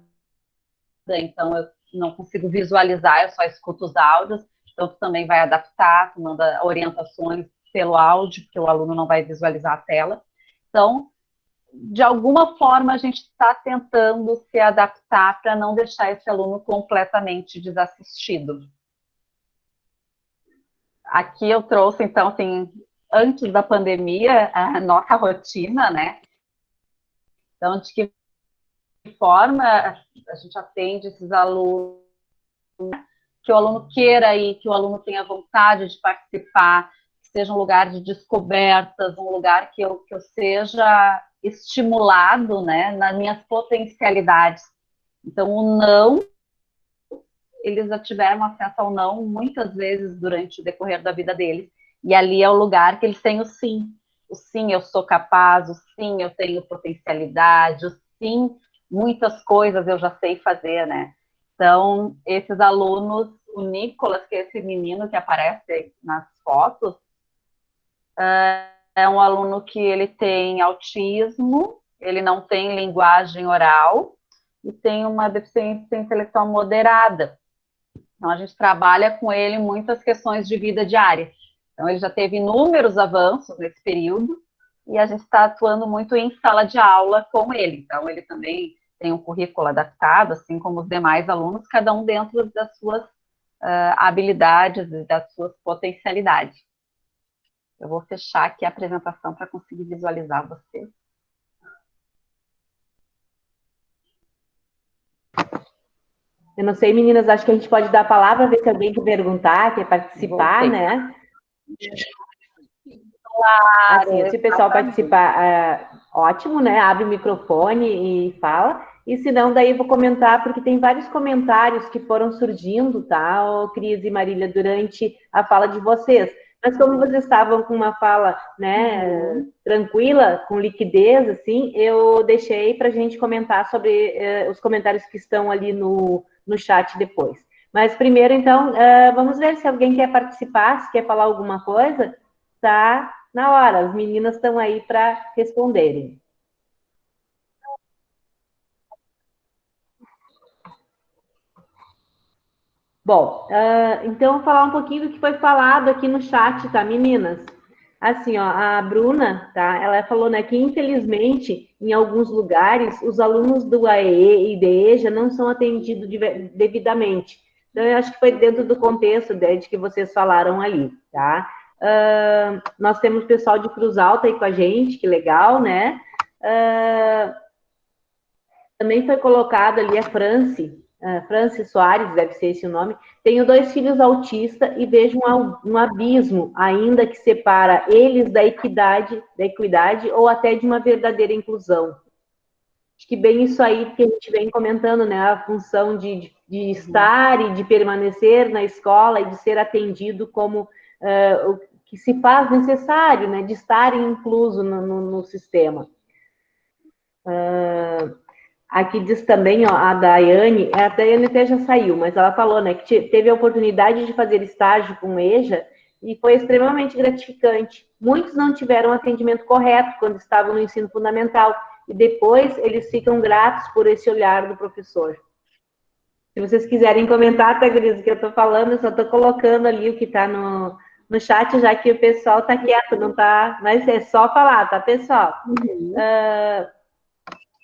então eu não consigo visualizar, eu só escuto os áudios, então tu também vai adaptar, tu manda orientações pelo áudio, porque o aluno não vai visualizar a tela. Então, de alguma forma, a gente está tentando se adaptar para não deixar esse aluno completamente desassistido. Aqui eu trouxe, então, assim, antes da pandemia, a nossa rotina, né? Então, de que forma a gente atende esses alunos, que o aluno queira ir, que o aluno tenha vontade de participar, que seja um lugar de descobertas, um lugar que eu seja estimulado, né, nas minhas potencialidades. Então, o não, eles já tiveram acesso ao não muitas vezes durante o decorrer da vida deles, e ali é o lugar que eles têm o sim. O sim, eu sou capaz, o sim, eu tenho potencialidade, o sim, muitas coisas eu já sei fazer, né? Então, esses alunos, o Nicolas, que é esse menino que aparece nas fotos, é um aluno que ele tem autismo, ele não tem linguagem oral e tem uma deficiência intelectual moderada. Então, a gente trabalha com ele muitas questões de vida diária. Então, ele já teve inúmeros avanços nesse período e a gente está atuando muito em sala de aula com ele. Então, ele também tem um currículo adaptado, assim como os demais alunos, cada um dentro das suas habilidades e das suas potencialidades. Eu vou fechar aqui a apresentação para conseguir visualizar você. Eu não sei, meninas, acho que a gente pode dar a palavra, ver se alguém quer perguntar, quer participar, né? Claro, assim, se o pessoal participar, ótimo, né? Abre o microfone e fala. E se não, daí eu vou comentar, porque tem vários comentários que foram surgindo, tá, Cris e Marília, durante a fala de vocês. Mas como vocês estavam com uma fala, né, tranquila, com liquidez, assim, eu deixei para a gente comentar sobre os comentários que estão ali no chat depois. Mas primeiro, então, vamos ver se alguém quer participar, se quer falar alguma coisa, tá na hora. As meninas estão aí para responderem. Bom, então vou falar um pouquinho do que foi falado aqui no chat, tá, meninas? Assim, ó, a Bruna, tá? Ela falou, né, que infelizmente, em alguns lugares, os alunos do AEE e do EJA não são atendidos devidamente. Então, eu acho que foi dentro do contexto de que vocês falaram ali, tá? Nós temos pessoal de Cruz Alta aí com a gente, que legal, né? Também foi colocado ali a Franci Soares, deve ser esse o nome. Tenho 2 filhos autistas e vejo um abismo ainda que separa eles da equidade ou até de uma verdadeira inclusão. Acho que bem isso aí que a gente vem comentando, né? A função de estar e de permanecer na escola e de ser atendido como o que se faz necessário, né? De estar incluso no sistema. Aqui diz também, ó, a Daiane até já saiu, mas ela falou, né, que teve a oportunidade de fazer estágio com o EJA e foi extremamente gratificante. Muitos não tiveram atendimento correto quando estavam no ensino fundamental e depois eles ficam gratos por esse olhar do professor. Se vocês quiserem comentar, tá, Gris, o que eu tô falando, eu só tô colocando ali o que tá no chat, já que o pessoal tá quieto, não tá, mas é só falar, tá, pessoal?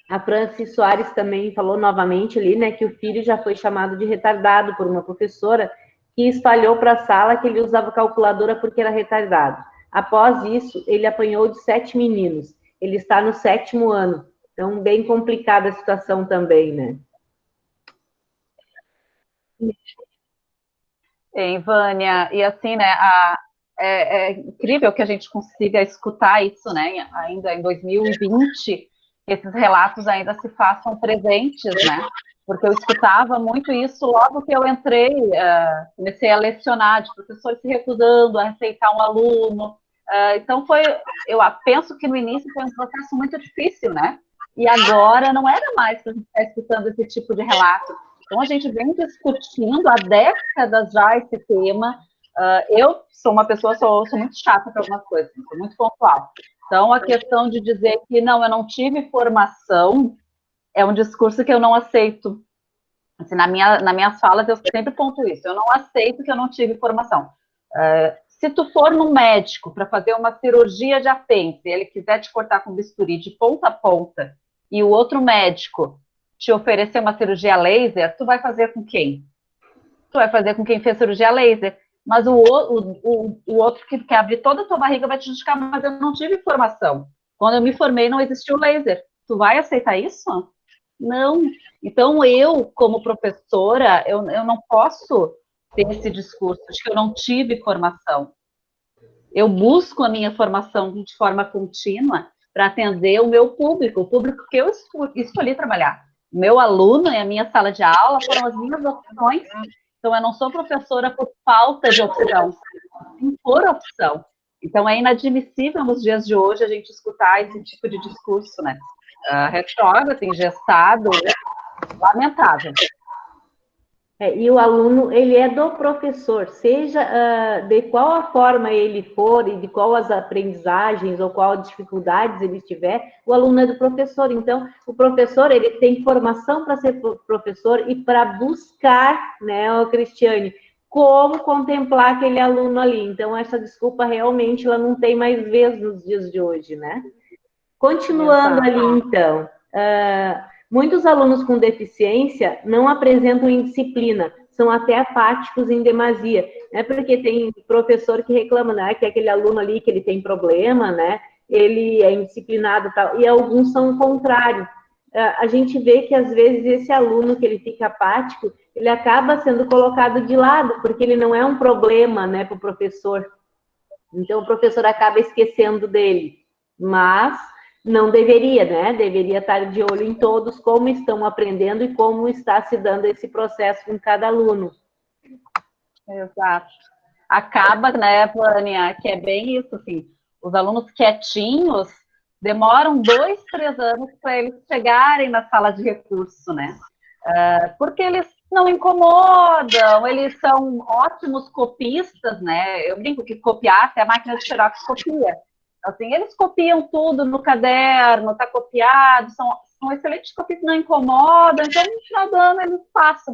A Franci Soares também falou novamente ali, né, que o filho já foi chamado de retardado por uma professora que espalhou para a sala que ele usava calculadora porque era retardado. Após isso, ele apanhou de 7 meninos. Ele está no 7º ano. Então, bem complicada a situação também, né? Vânia, e assim, né, é incrível que a gente consiga escutar isso, né, ainda em 2020, esses relatos ainda se façam presentes, né, porque eu escutava muito isso logo que eu entrei, comecei a lecionar, de professores se recusando a aceitar um aluno, então eu penso que no início foi um processo muito difícil, né, e agora não era mais para a gente estar escutando esse tipo de relato. Então, a gente vem discutindo há décadas já esse tema. Eu sou uma pessoa, sou muito chata para algumas coisas, sou muito pontual. Então, a questão de dizer que não, eu não tive formação, é um discurso que eu não aceito. Assim, nas minhas falas, eu sempre ponto isso. Eu não aceito que eu não tive formação. Se tu for no médico para fazer uma cirurgia de apêndice, e ele quiser te cortar com bisturi de ponta a ponta, e o outro médico te oferecer uma cirurgia laser, tu vai fazer com quem? Tu vai fazer com quem fez cirurgia laser. Mas o outro que quer abrir toda a tua barriga vai te justificar, mas eu não tive formação. Quando eu me formei, não existiu laser. Tu vai aceitar isso? Não. Então, eu, como professora, eu não posso ter esse discurso de que eu não tive formação. Eu busco a minha formação de forma contínua para atender o meu público, o público que eu escolhi trabalhar. Meu aluno e a minha sala de aula foram as minhas opções. Então, eu não sou professora por falta de opção, sim por opção. Então, é inadmissível nos dias de hoje a gente escutar esse tipo de discurso, né? Retrógrado, engessado, lamentável. E o aluno, ele é do professor, seja de qual a forma ele for e de qual as aprendizagens ou qual dificuldades ele tiver, o aluno é do professor. Então, o professor, ele tem formação para ser professor e para buscar, né, o Cristiane, como contemplar aquele aluno ali. Então, essa desculpa realmente ela não tem mais vez nos dias de hoje, né? Continuando ali, então, muitos alunos com deficiência não apresentam indisciplina, são até apáticos em demasia, né? Porque tem professor que reclama, né, que aquele aluno ali que ele tem problema, né? Ele é indisciplinado e tal, e alguns são o contrário. A gente vê que às vezes esse aluno que ele fica apático, ele acaba sendo colocado de lado, porque ele não é um problema, né, para o professor. Então o professor acaba esquecendo dele, mas não deveria, né? Deveria estar de olho em todos, como estão aprendendo e como está se dando esse processo com cada aluno. Exato. Acaba, né, Vânia, que é bem isso, assim, os alunos quietinhos demoram 2, 3 anos para eles chegarem na sala de recurso, né? Porque eles não incomodam, eles são ótimos copistas, né? Eu brinco que copiar até a máquina de xerox copia. Assim, eles copiam tudo no caderno, está copiado, são excelentes copistas, não incomodam, então no final do ano eles passam.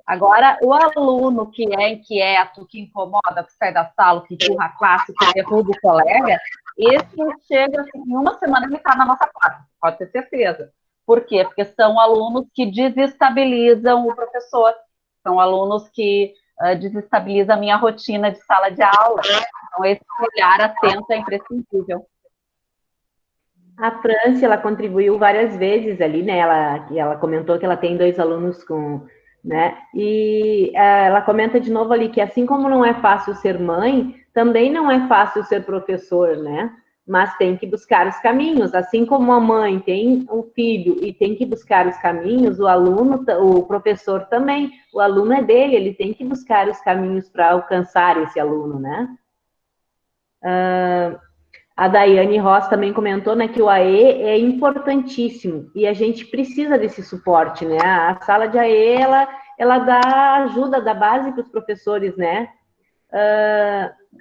Agora, o aluno que é inquieto, que incomoda, que sai da sala, que empurra a classe, que derruba o colega, esse chega, assim, em uma semana ele está na nossa classe, pode ter certeza. Por quê? Porque são alunos que desestabilizam o professor, são alunos que desestabilizam a minha rotina de sala de aula. Então, esse olhar atento é imprescindível. A Franci, ela contribuiu várias vezes ali, né? Ela comentou que ela tem 2 alunos com, né? E ela comenta de novo ali que assim como não é fácil ser mãe, também não é fácil ser professor, né? Mas tem que buscar os caminhos. Assim como a mãe tem um filho e tem que buscar os caminhos, o aluno, o professor também. O aluno é dele, ele tem que buscar os caminhos para alcançar esse aluno, né? A Daiane Ross também comentou, né, que o AE é importantíssimo e a gente precisa desse suporte, né? A sala de AE, ela dá ajuda, dá base para os professores, né?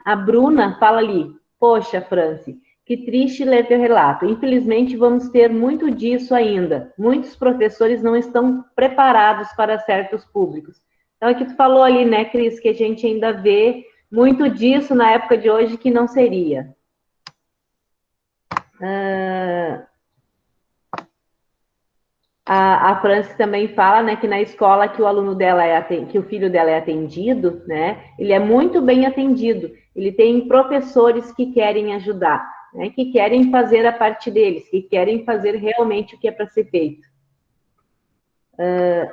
A Bruna fala ali, poxa, Franci, que triste ler teu relato. Infelizmente, vamos ter muito disso ainda. Muitos professores não estão preparados para certos públicos. Então, é que tu falou ali, né, Cris, que a gente ainda vê muito disso na época de hoje que não seria. A Franci também fala, né, que na escola que o aluno dela que o filho dela é atendido, né, ele é muito bem atendido. Ele tem professores que querem ajudar, né, que querem fazer a parte deles, que querem fazer realmente o que é para ser feito.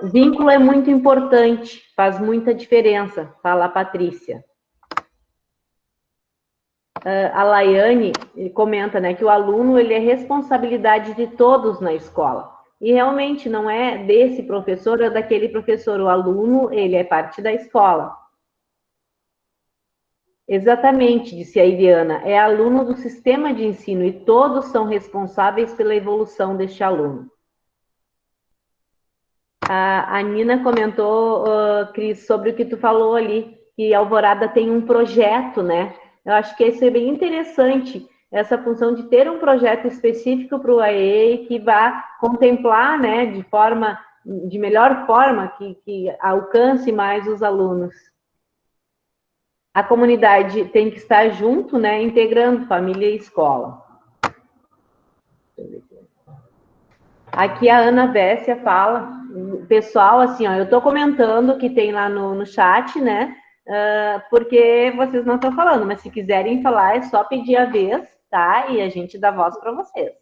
Vínculo é muito importante, faz muita diferença, fala a Patrícia. A Laiane comenta, né, que o aluno ele é responsabilidade de todos na escola. E realmente não é desse professor ou daquele professor. O aluno, ele é parte da escola. Exatamente, disse a Iriana. É aluno do sistema de ensino e todos são responsáveis pela evolução deste aluno. A Nina comentou, Cris, sobre o que tu falou ali, que a Alvorada tem um projeto, né? Eu acho que isso é bem interessante, essa função de ter um projeto específico para o AE que vá contemplar, né, de melhor forma, que alcance mais os alunos. A comunidade tem que estar junto, né, integrando família e escola. Aqui a Ana Vessia fala, pessoal, assim, ó, eu estou comentando que tem lá no chat, né, porque vocês não estão falando, mas se quiserem falar é só pedir a vez, tá, e a gente dá voz para vocês.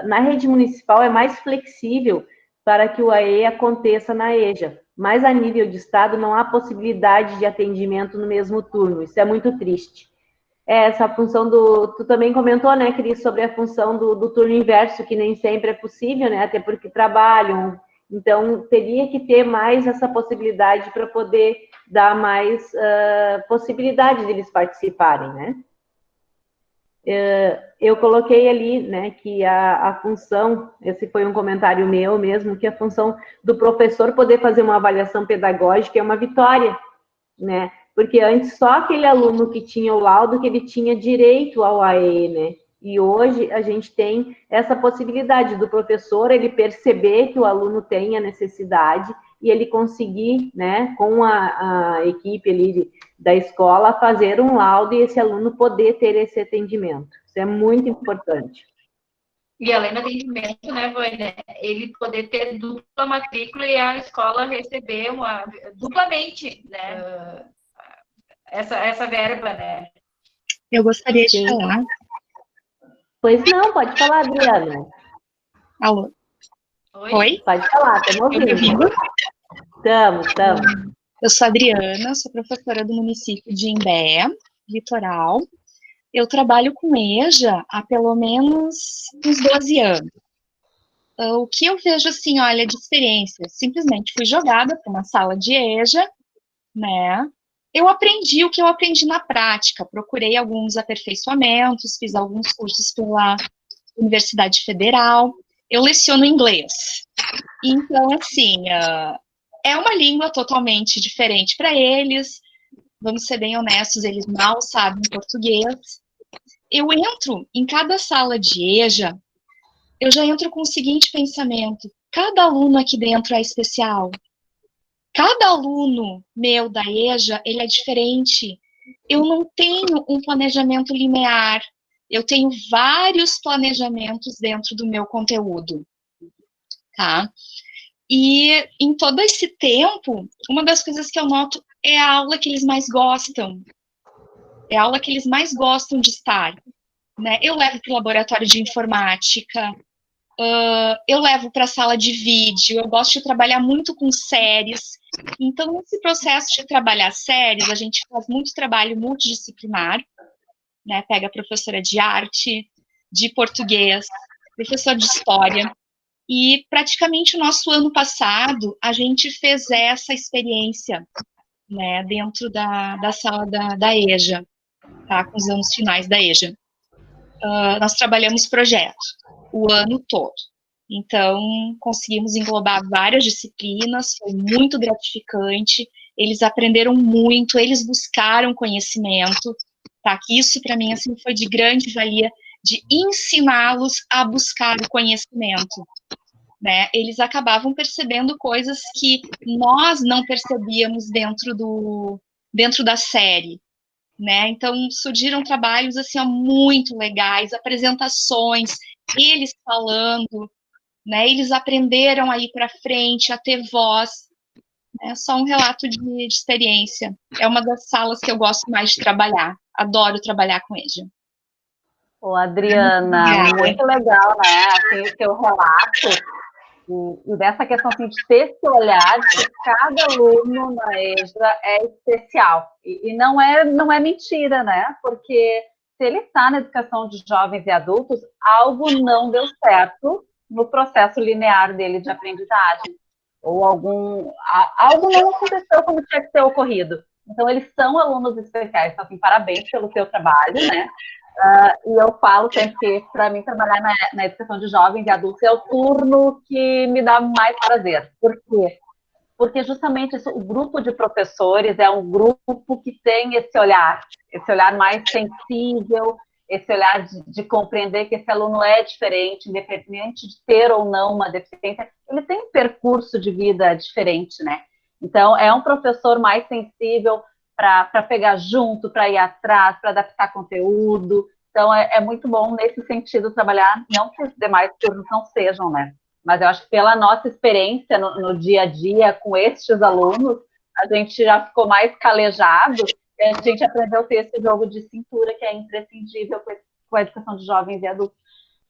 Na rede municipal é mais flexível para que o AE aconteça na EJA, mas a nível de estado não há possibilidade de atendimento no mesmo turno, isso é muito triste. Essa função tu também comentou, né, Cris, sobre a função do turno inverso, que nem sempre é possível, né, até porque trabalham, então teria que ter mais essa possibilidade para poder dar mais possibilidade deles participarem, né. eu coloquei ali, né, que a função, esse foi um comentário meu mesmo, que a função do professor poder fazer uma avaliação pedagógica é uma vitória, né? Porque antes só aquele aluno que tinha o laudo que ele tinha direito ao AE, né? E hoje a gente tem essa possibilidade do professor ele perceber que o aluno tem a necessidade e ele conseguir, né, com a equipe ali da escola, fazer um laudo e esse aluno poder ter esse atendimento. Isso é muito importante. E além do atendimento, né, Vânia, ele poder ter dupla matrícula e a escola receber duplamente, né, essa verba, né? Eu gostaria de falar. Pois não, pode falar, Adriana. Alô? Oi? Pode falar, estamos ouvindo. Estamos. Eu sou a Adriana, sou professora do município de Imbé, Litoral. Eu trabalho com EJA há pelo menos uns 12 anos. O que eu vejo, assim, olha, de experiência, simplesmente fui jogada para uma sala de EJA, né? Eu aprendi o que eu aprendi na prática, procurei alguns aperfeiçoamentos, fiz alguns cursos pela Universidade Federal, eu leciono inglês. Então, assim, é uma língua totalmente diferente para eles, vamos ser bem honestos, eles mal sabem português. Eu entro em cada sala de EJA, eu já entro com o seguinte pensamento: cada aluno aqui dentro é especial. Cada aluno meu da EJA, ele é diferente. Eu não tenho um planejamento linear. Eu tenho vários planejamentos dentro do meu conteúdo, tá? E em todo esse tempo, uma das coisas que eu noto é a aula que eles mais gostam. É a aula que eles mais gostam de estar, né? Eu levo para o laboratório de informática, eu levo para a sala de vídeo, eu gosto de trabalhar muito com séries. Então, nesse processo de trabalhar séries, a gente faz muito trabalho multidisciplinar, né? Pega a professora de arte, de português, professor de história, e praticamente o nosso ano passado, a gente fez essa experiência, né, dentro da sala da EJA, tá? Com os anos finais da EJA. Nós trabalhamos projetos o ano todo. Então, conseguimos englobar várias disciplinas, foi muito gratificante, eles aprenderam muito, eles buscaram conhecimento, tá? Que isso, para mim, assim, foi de grande valia, de ensiná-los a buscar o conhecimento, né? Eles acabavam percebendo coisas que nós não percebíamos dentro da série, né? Então, surgiram trabalhos, assim, ó, muito legais, apresentações, eles falando, né? Eles aprenderam a ir para frente, a ter voz. É só um relato de experiência. É uma das salas que eu gosto mais de trabalhar. Adoro trabalhar com EJA. Ô, Adriana, muito legal, né? Assim, o teu relato. E dessa questão assim, de ter esse olhar de que cada aluno na EJA é especial. E não é mentira, né? Porque se ele está na educação de jovens e adultos, algo não deu certo no processo linear dele de aprendizagem. Ou algo não aconteceu como tinha que ter ocorrido. Então, eles são alunos especiais. Então, assim, parabéns pelo seu trabalho, né? E eu falo sempre que, para mim, trabalhar na educação de jovens e adultos é o turno que me dá mais prazer. Por quê? Porque justamente o grupo de professores é um grupo que tem esse olhar mais sensível, esse olhar de compreender que esse aluno é diferente, independente de ter ou não uma deficiência, ele tem um percurso de vida diferente, né? Então, é um professor mais sensível para pegar junto, para ir atrás, para adaptar conteúdo. Então, é muito bom nesse sentido trabalhar, não que os demais turnos não sejam, né? Mas eu acho que pela nossa experiência no dia a dia com estes alunos, a gente já ficou mais calejado e a gente aprendeu a ter esse jogo de cintura que é imprescindível com a educação de jovens e adultos.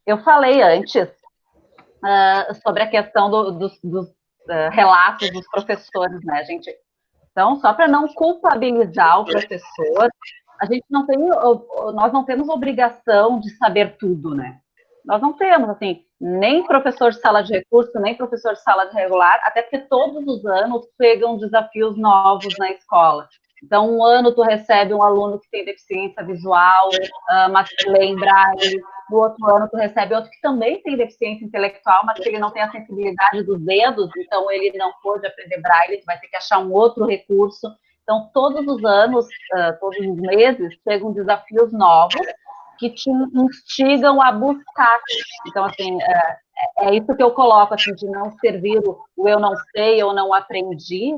Eu falei antes sobre a questão dos relatos dos professores, né, gente? Então, só para não culpabilizar o professor, nós não temos obrigação de saber tudo, né? Nós não temos, assim, nem professor de sala de recurso, nem professor de sala de regular, até porque todos os anos chegam desafios novos na escola. Então, um ano tu recebe um aluno que tem deficiência visual, mas que lembra ele. No outro ano tu recebe outro que também tem deficiência intelectual, mas que ele não tem a sensibilidade dos dedos, então ele não pôde aprender braille, tu vai ter que achar um outro recurso. Então, todos os anos, todos os meses, chegam desafios novos que te instigam a buscar. Então, assim, é isso que eu coloco, assim, de não servir o eu não sei, eu não aprendi.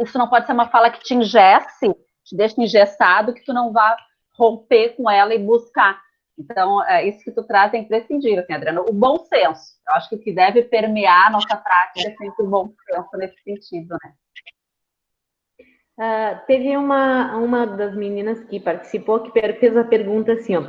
Isso não pode ser uma fala que te engesse, te deixe engessado, que tu não vá romper com ela e buscar. Então, isso que tu traz é imprescindível, assim, Adriana. O bom senso. Eu acho que o que deve permear a nossa prática é sempre o bom senso nesse sentido, né? Teve uma das meninas que participou que fez a pergunta assim, ó,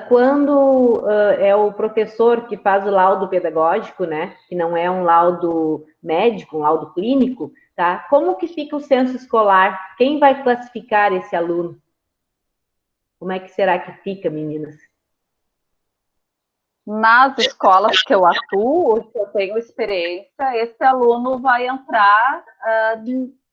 quando é o professor que faz o laudo pedagógico, né, que não é um laudo médico, um laudo clínico, tá? Como que fica o censo escolar? Quem vai classificar esse aluno? Como é que será que fica, meninas? Nas escolas que eu atuo, que eu tenho experiência, esse aluno vai entrar,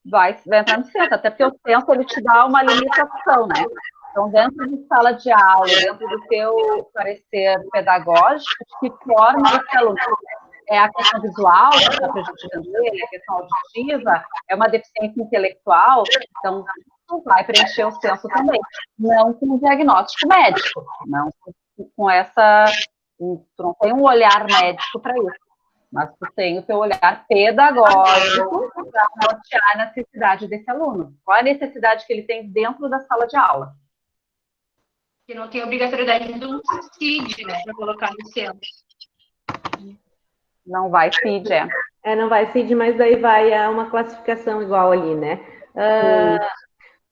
vai entrar no censo, até porque o censo ele te dá uma limitação, né? Então, dentro de sala de aula, dentro do teu parecer pedagógico, que forma esse aluno? É a questão visual, que está prejudicando ele, a questão auditiva, é uma deficiência intelectual, então vai preencher o censo também. Não com um diagnóstico médico, não com essa... Tu não tem um olhar médico para isso, mas tu tem o teu olhar pedagógico para nortear a necessidade desse aluno. Qual a necessidade que ele tem dentro da sala de aula? Que não tem obrigatoriedade de um CID, né, para colocar no censo. Não vai CID, não vai CID, mas daí vai uma classificação igual ali, né?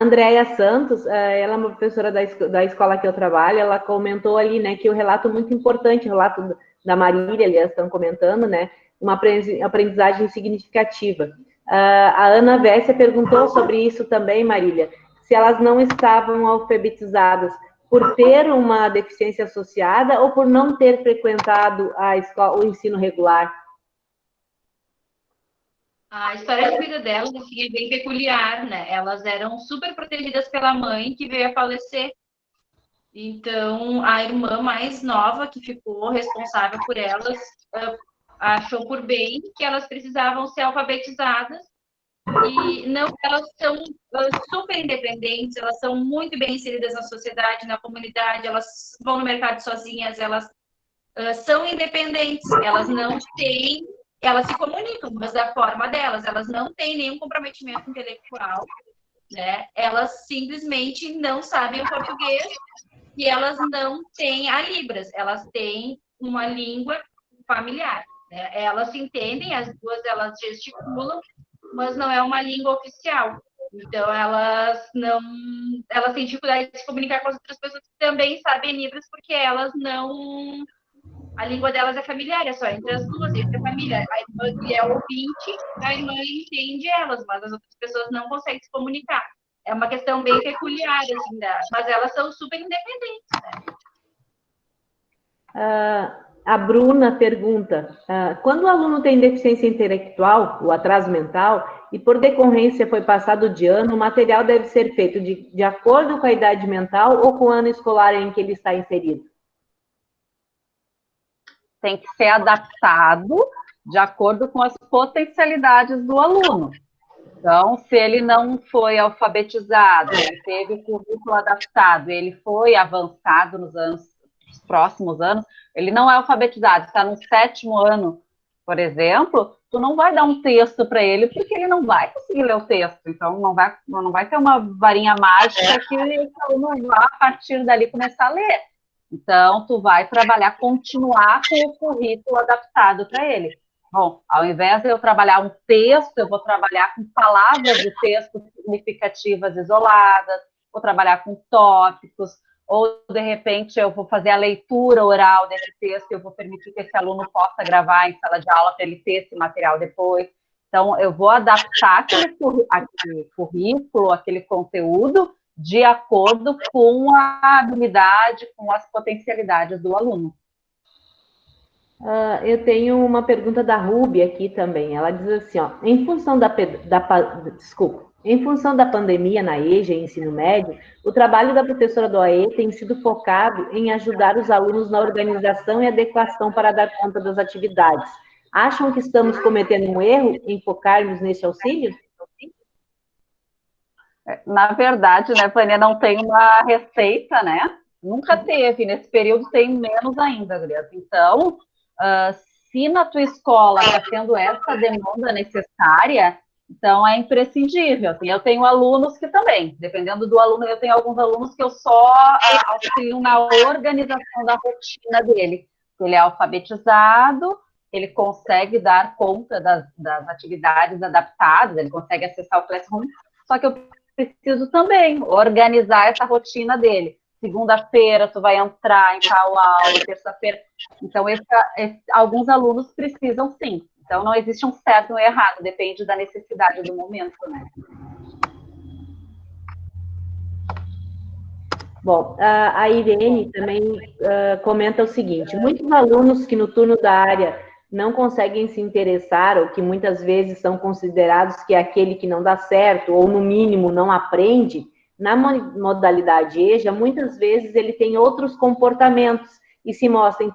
Andréia Santos, ela é uma professora da escola que eu trabalho, ela comentou ali, né, que o relato muito importante, o relato da Marília, aliás, estão comentando, né, uma aprendizagem significativa. A Ana Vessia perguntou sobre isso também, Marília, se elas não estavam alfabetizadas por ter uma deficiência associada ou por não ter frequentado a escola, o ensino regular. A história de vida delas assim, é bem peculiar, né? Elas eram super protegidas pela mãe que veio a falecer. Então, a irmã mais nova, que ficou responsável por elas, achou por bem que elas precisavam ser alfabetizadas. E não, elas são super independentes, elas são muito bem inseridas na sociedade, na comunidade, elas vão no mercado sozinhas, elas são independentes, elas não têm, elas se comunicam, mas da forma delas, elas não têm nenhum comprometimento intelectual, né? Elas simplesmente não sabem o português e elas não têm a Libras, elas têm uma língua familiar, né? Elas se entendem, as duas elas gesticulam, mas não é uma língua oficial. Então, elas têm dificuldade de se comunicar com as outras pessoas que também sabem Libras, porque elas não... A língua delas é familiar, é só entre as duas, entre a família. A irmã que é ouvinte, a irmã entende elas, mas as outras pessoas não conseguem se comunicar. É uma questão bem peculiar, assim, mas elas são super independentes, né? A Bruna pergunta, quando o aluno tem deficiência intelectual, o atraso mental, e por decorrência foi passado de ano, o material deve ser feito de acordo com a idade mental ou com o ano escolar em que ele está inserido? Tem que ser adaptado de acordo com as potencialidades do aluno. Então, se ele não foi alfabetizado, ele teve o currículo adaptado, ele foi avançado nos próximos anos, ele não é alfabetizado, está no 7º ano, por exemplo, tu não vai dar um texto para ele, porque ele não vai conseguir ler o texto. Então, não vai ter uma varinha mágica que o aluno vá, a partir dali, começar a ler. Então, tu vai trabalhar, continuar com o currículo adaptado para ele. Bom, ao invés de eu trabalhar um texto, eu vou trabalhar com palavras de texto significativas isoladas, vou trabalhar com tópicos, ou, de repente, eu vou fazer a leitura oral desse texto, eu vou permitir que esse aluno possa gravar em sala de aula para ele ter esse material depois. Então, eu vou adaptar aquele currículo, aquele conteúdo, de acordo com a habilidade, com as potencialidades do aluno. Eu tenho uma pergunta da Ruby aqui também. Ela diz assim, ó, em função em função da pandemia na EJA e ensino médio, o trabalho da professora do AE tem sido focado em ajudar os alunos na organização e adequação para dar conta das atividades. Acham que estamos cometendo um erro em focarmos nesse auxílio? Na verdade, né, Vânia, não tem uma receita, né? Nunca teve. Nesse período tem menos ainda, Gurias. Então, se na tua escola está tendo essa demanda necessária, então é imprescindível. Assim, eu tenho alunos que também, dependendo do aluno, eu tenho alguns alunos que eu só auxilio na organização da rotina dele. Ele é alfabetizado, ele consegue dar conta das atividades adaptadas, ele consegue acessar o Classroom, só que eu preciso também organizar essa rotina dele. Segunda-feira tu vai entrar em tal aula, terça-feira. Então, alguns alunos precisam sim. Então, não existe um certo ou um errado, depende da necessidade do momento, né? Bom, a Irene também comenta o seguinte: muitos alunos que no turno da área não conseguem se interessar, ou que muitas vezes são considerados que é aquele que não dá certo, ou no mínimo não aprende, na modalidade EJA, muitas vezes ele tem outros comportamentos e se mostra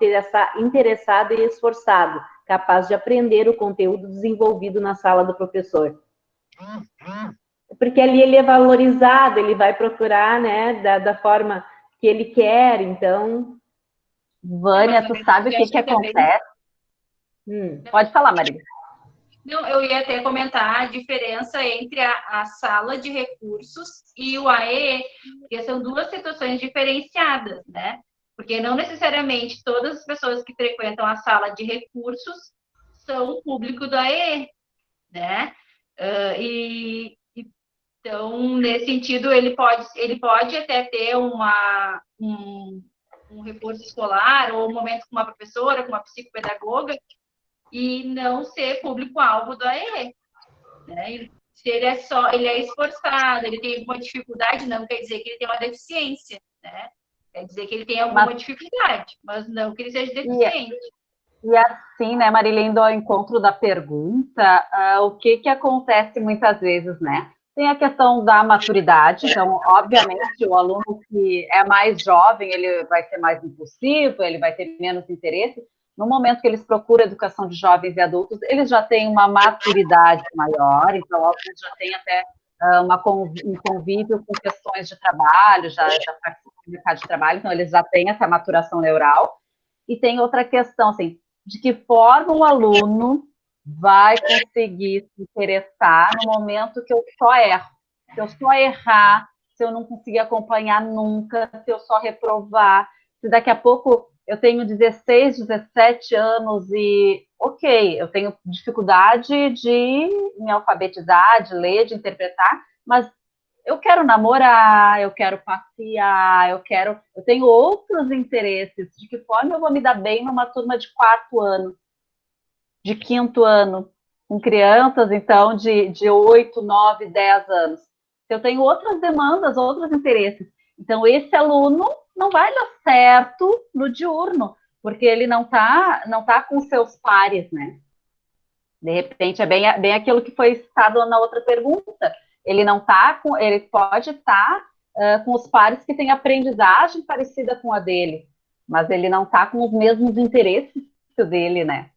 interessado e esforçado, capaz de aprender o conteúdo desenvolvido na sala do professor. Porque ali ele é valorizado, ele vai procurar, né, da forma que ele quer, então... Vânia, tu sabe o que acontece? Pode falar, Maria. Não, eu ia até comentar a diferença entre a sala de recursos e o AE, porque são duas situações diferenciadas, né? Porque não necessariamente todas as pessoas que frequentam a sala de recursos são público do AE, né? Então, nesse sentido, ele pode até ter um reforço escolar ou um momento com uma professora, com uma psicopedagoga, e não ser público-alvo do AE. Né? Se ele é esforçado, ele tem alguma dificuldade, não quer dizer que ele tem uma deficiência, né? Quer dizer que ele tem alguma dificuldade, mas não que ele seja deficiente. E assim, né, Marília, indo ao encontro da pergunta, o que acontece muitas vezes, né? Tem a questão da maturidade, então, obviamente, o aluno que é mais jovem, ele vai ser mais impulsivo, ele vai ter menos interesse. No momento que eles procuram educação de jovens e adultos, eles já têm uma maturidade maior, então, óbvio, eles já têm até um convívio com questões de trabalho, já participam do mercado de trabalho, então eles já têm essa maturação neural. E tem outra questão, assim, de que forma o aluno vai conseguir se interessar no momento que eu só erro. Se eu só errar, se eu não conseguir acompanhar nunca, se eu só reprovar, se daqui a pouco eu tenho 16, 17 anos e, ok, eu tenho dificuldade de me alfabetizar, de ler, de interpretar, mas eu quero namorar, eu quero passear, eu tenho outros interesses. De que forma eu vou me dar bem numa turma de 4º ano, de 5º ano, com crianças, então, de 8, 9, 10 anos? Eu tenho outras demandas, outros interesses. Então, esse aluno não vai dar certo no diurno, porque ele não tá com seus pares, né? De repente, é bem aquilo que foi citado na outra pergunta. Ele não tá ele pode estar com os pares que têm aprendizagem parecida com a dele, mas ele não está com os mesmos interesses dele, né?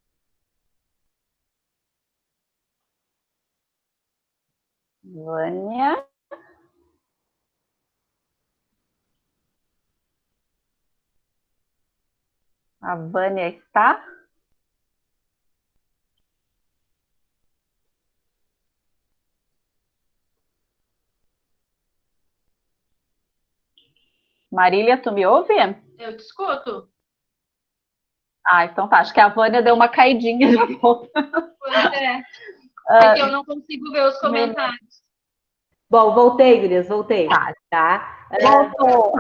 Vânia? A Vânia está? Marília, tu me ouve? Eu te escuto. Então tá. Acho que a Vânia deu uma caidinha já volta. Pois é. Porque eu não consigo ver os comentários. Bom, voltei, Gurias, voltei. Tá? Voltou.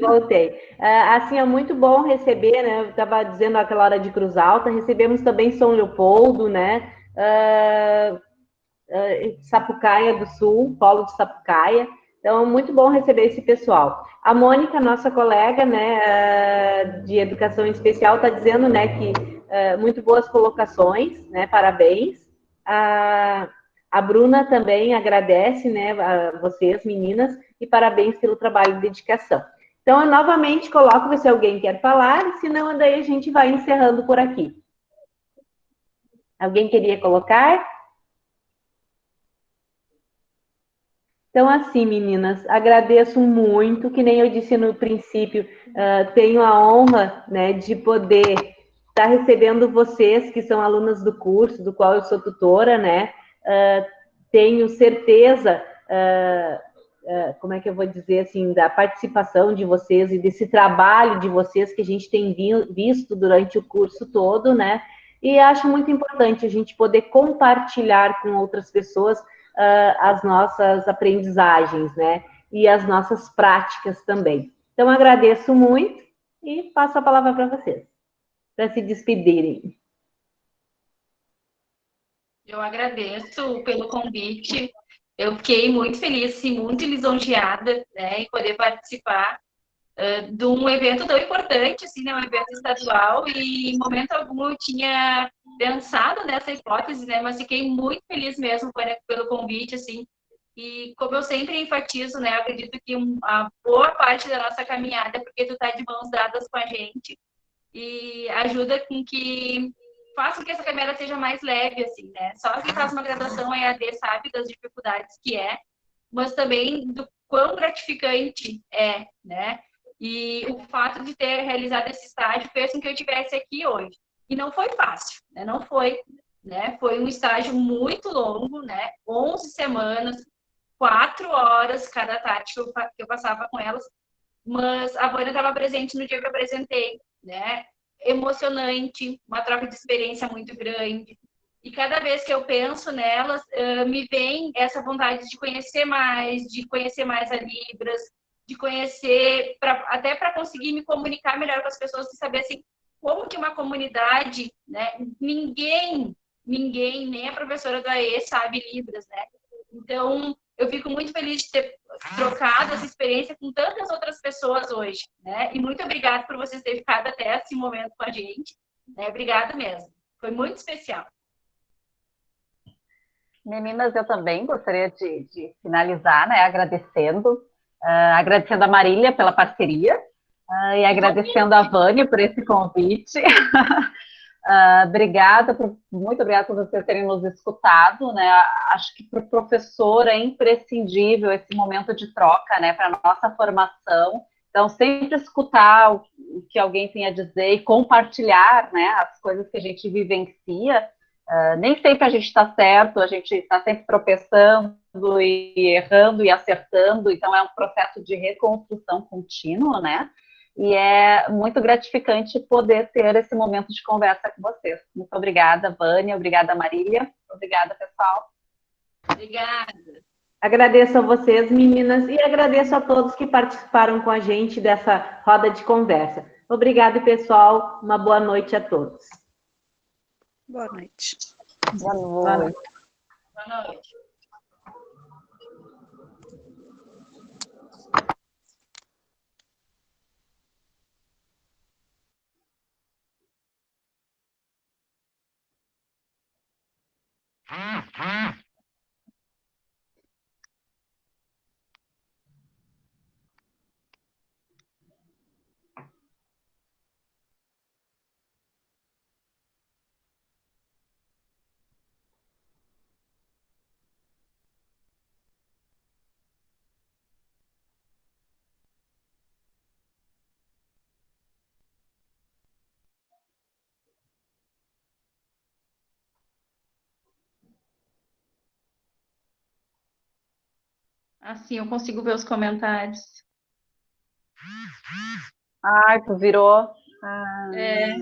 Voltei. Assim, é muito bom receber, né? Eu estava dizendo aquela hora de Cruz Alta, recebemos também São Leopoldo, né? Sapucaia do Sul, Polo de Sapucaia. Então, é muito bom receber esse pessoal. A Mônica, nossa colega, né, de Educação Especial, está dizendo, né, que muito boas colocações, né? Parabéns. A Bruna também agradece, né, a vocês, meninas, e parabéns pelo trabalho e dedicação. Então, eu novamente coloco se alguém quer falar, senão daí a gente vai encerrando por aqui. Alguém queria colocar? Então, assim, meninas, agradeço muito, que nem eu disse no princípio, tenho a honra, né, de poder estar recebendo vocês, que são alunas do curso, do qual eu sou tutora, né, tenho certeza, como é que eu vou dizer, assim, da participação de vocês e desse trabalho de vocês que a gente tem visto durante o curso todo, né, e acho muito importante a gente poder compartilhar com outras pessoas as nossas aprendizagens, né? E as nossas práticas também. Então, agradeço muito e passo a palavra para vocês, para se despedirem. Eu agradeço pelo convite. Eu fiquei muito feliz e muito lisonjeada, né, em poder participar de um evento tão importante, assim, né, um evento estadual, e em momento algum eu tinha pensado nessa hipótese, né, mas fiquei muito feliz mesmo pelo convite, assim, e como eu sempre enfatizo, né, eu acredito que a boa parte da nossa caminhada é porque tu tá de mãos dadas com a gente, e ajuda com que faça com que essa caminhada seja mais leve, assim, né, só quem faz uma graduação EAD sabe das dificuldades que é, mas também do quão gratificante é, né, e o fato de ter realizado esse estágio fez com que eu estivesse aqui hoje. E não foi fácil, né? Não foi, né? Foi um estágio muito longo, né? 11 semanas, 4 horas cada tarde que eu passava com elas. Mas a Vânia estava presente no dia que eu apresentei, né? Emocionante, uma troca de experiência muito grande. E cada vez que eu penso nelas, me vem essa vontade de conhecer mais a Libras, de conhecer, até para conseguir me comunicar melhor com as pessoas e saber assim, como que uma comunidade, né? Ninguém, nem a professora do AE sabe Libras, né? Então, eu fico muito feliz de ter trocado essa experiência com tantas outras pessoas hoje, né? E muito obrigada por vocês terem ficado até esse momento com a gente, né? Obrigada mesmo. Foi muito especial. Meninas, eu também gostaria de finalizar, né, agradecendo a Marília pela parceria, e agradecendo a Vânia por esse convite. Muito obrigada por vocês terem nos escutado, né? Acho que para o professor é imprescindível esse momento de troca, né, para a nossa formação. Então, sempre escutar o que alguém tem a dizer e compartilhar, né, as coisas que a gente vivencia. Nem sempre a gente está certo, a gente está sempre tropeçando e errando e acertando, então é um processo de reconstrução contínua, né? E é muito gratificante poder ter esse momento de conversa com vocês. Muito obrigada, Vânia, obrigada, Marília, obrigada, pessoal. Obrigada. Agradeço a vocês, meninas, e agradeço a todos que participaram com a gente dessa roda de conversa. Obrigada, pessoal. Uma boa noite a todos. Boa noite. Boa noite. Boa noite. Assim eu consigo ver os comentários. Ai, tu virou. É.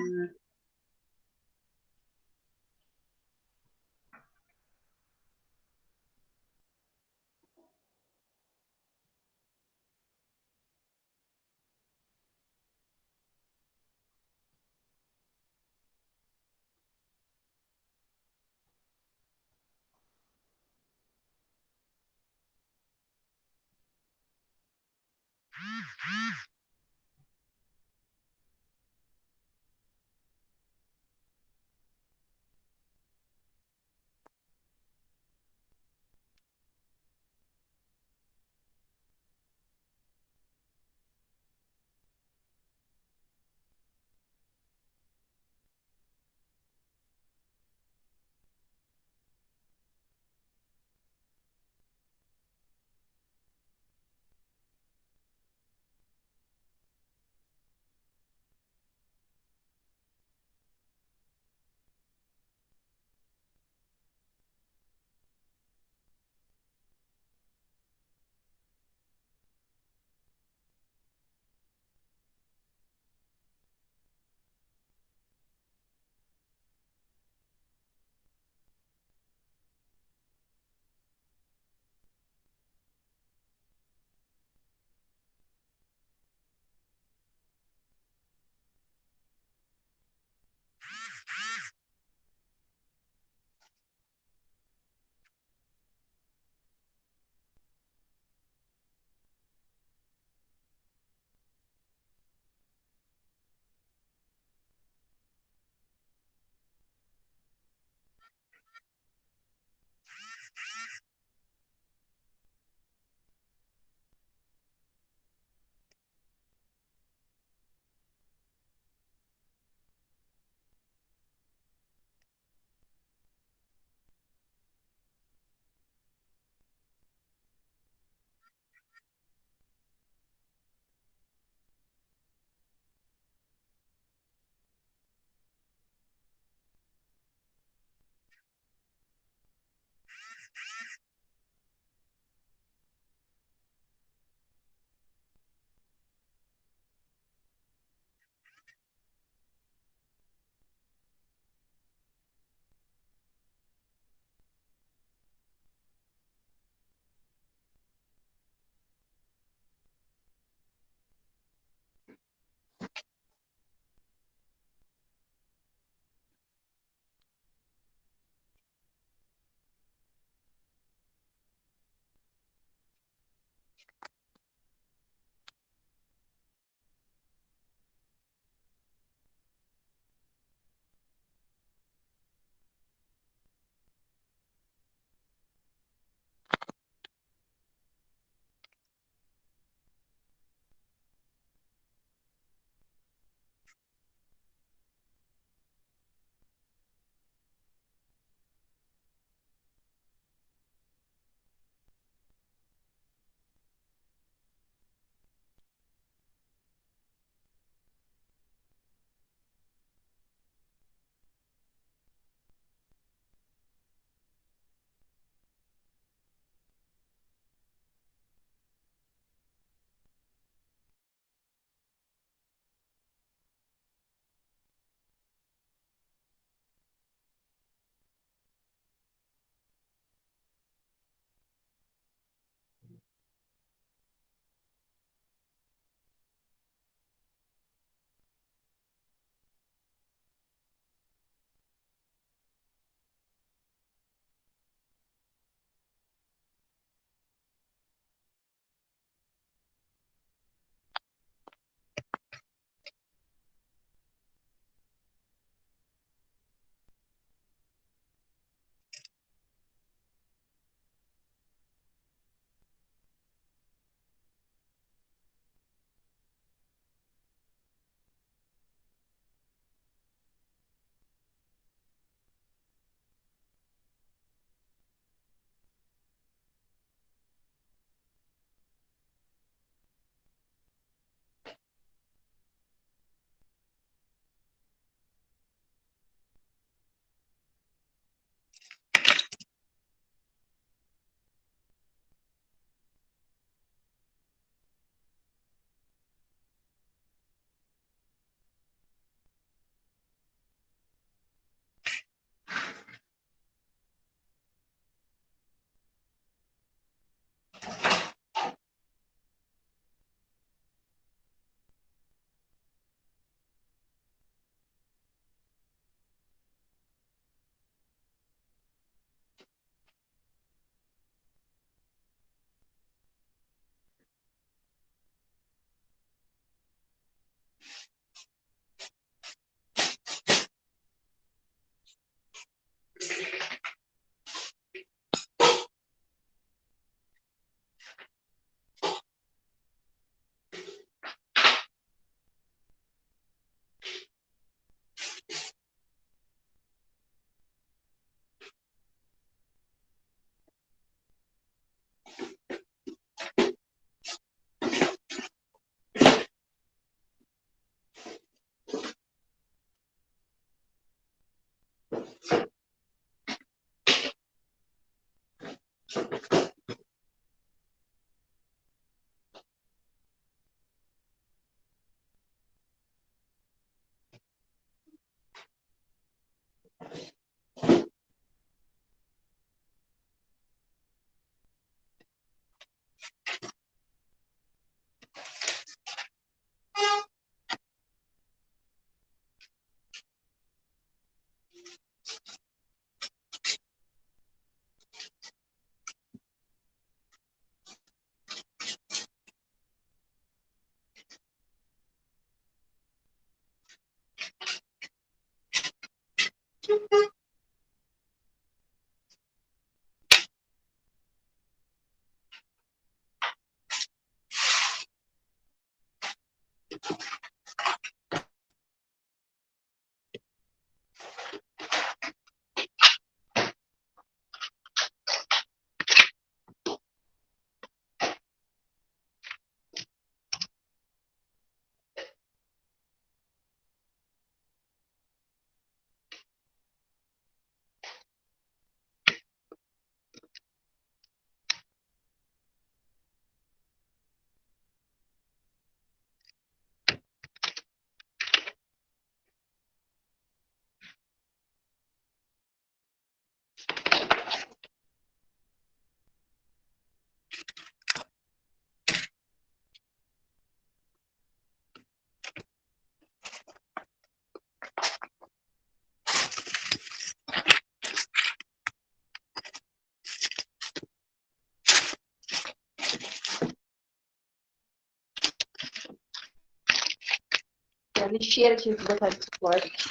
A lixeira tive que botar de suporte.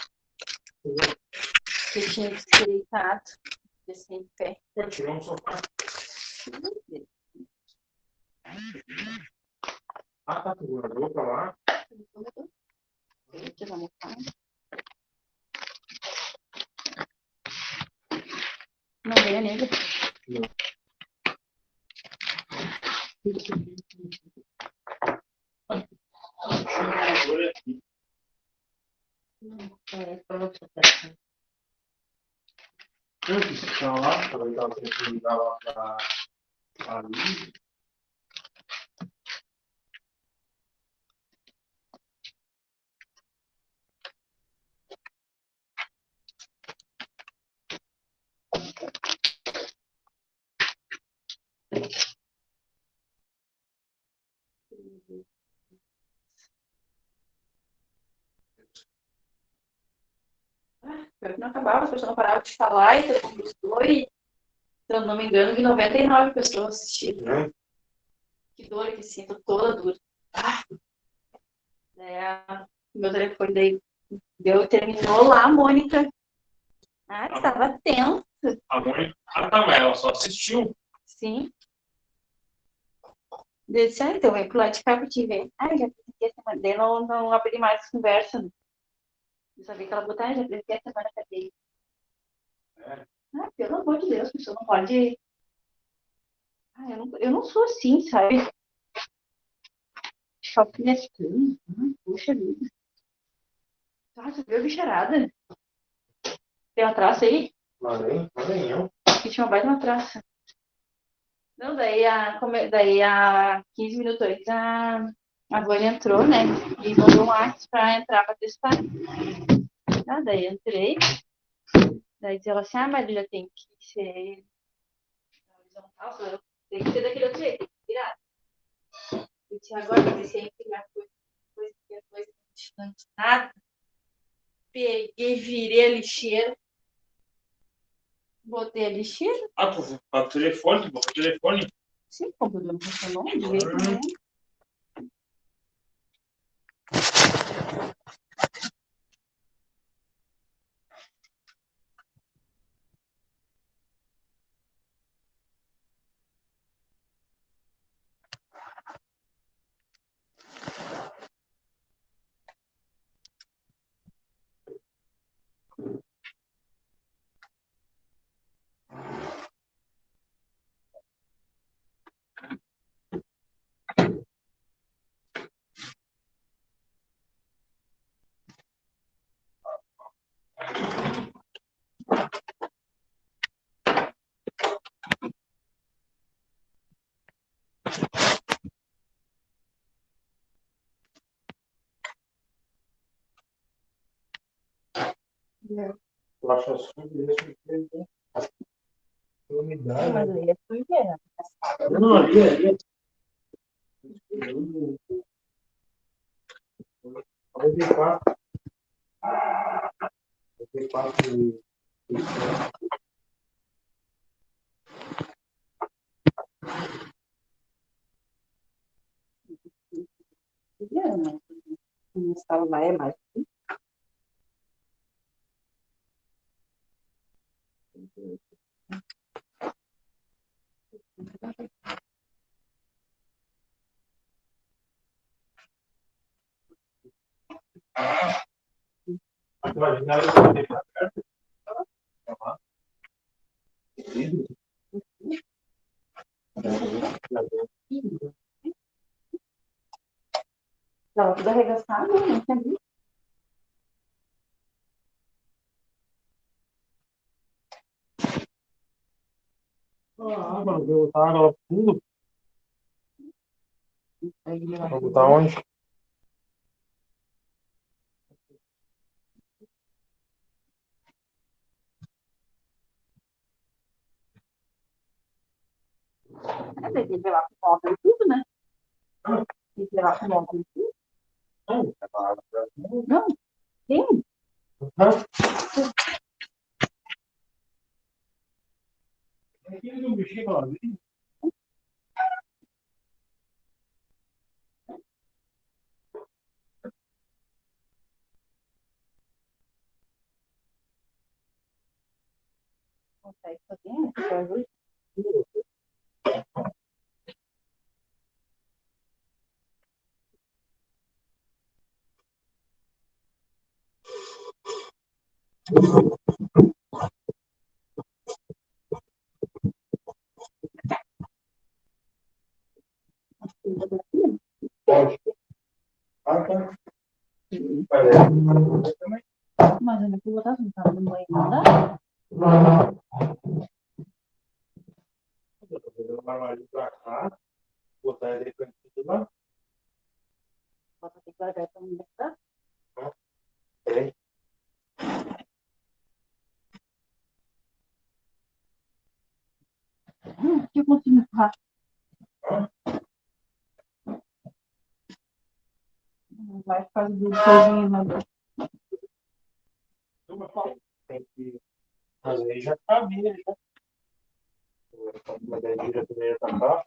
Eu tinha que ser deitado. Descer em pé. Pode tirar um sofá. Ah, tá. Tu guardou pra lá? Não veio a nega. Eu disse que tava lá, aproveitar o tempo que ligar lá pra ali. Pior que não acabava, as pessoas não paravam de falar e todo mundo gostou. E, se eu não me engano, que 99 pessoas assistiram. Que dor que sinto, toda dura. Meu telefone daí terminou lá, a Mônica. Estava tenso. A mãe. Ah, tá, mas ela só assistiu. Sim. Eu disse, então, vem pro lado de cá pra te ver. Já apresentei a semana. Daí não abri mais conversa. Eu sabia que ela botou, já apresentei a semana pra ele. Pelo amor de Deus, a pessoa não pode. Eu não sou assim, sabe? Shopping. Puxa vida. Você viu a bicharada? Tem uma traça aí? Mas nem eu. Que tinha uma baita uma traça. Não, daí a 15 minutos antes a Vânia entrou, né? E mandou um WhatsApp pra entrar pra testar. Daí entrei. Daí disse ela assim, Marília, tem que ser horizontal, tem que ser daquele outro jeito, tem que virar. Eu disse, agora eu comecei a pegar coisa, não tinha nada. Peguei, virei a lixeira. Botei a lixeira. Tu botou o telefone? Sim, o computador não funcionou de jeito nenhum. Tu acha super isso? Umidade. Mas aí é sujeira. Não, ali. 94. 94. Sujeira, né? Não estava lá, é mais. Imagina ela ter perto. Estava tudo arregaçado, não entendi. Mano, eu botar água fundo. Vou botar onde? Tem que levar com móvel e tudo, né? Tem que levar com móvel e tudo. Não, tem. Aquele do bichinho lá, Consegue fazer? Pode. Ah, tá. Mas eu não vou botar assim, tá? No banho não dá? Eu tô fazendo uma armário pra cá, botar ele pra tudo lá. Bota aqui pra cá, não dá? É. Que eu consigo empurrar. Não vai ficar do coisinho, não. Tem que. Mas aí já cabia, já. Uma dedinha primeiro pra cá.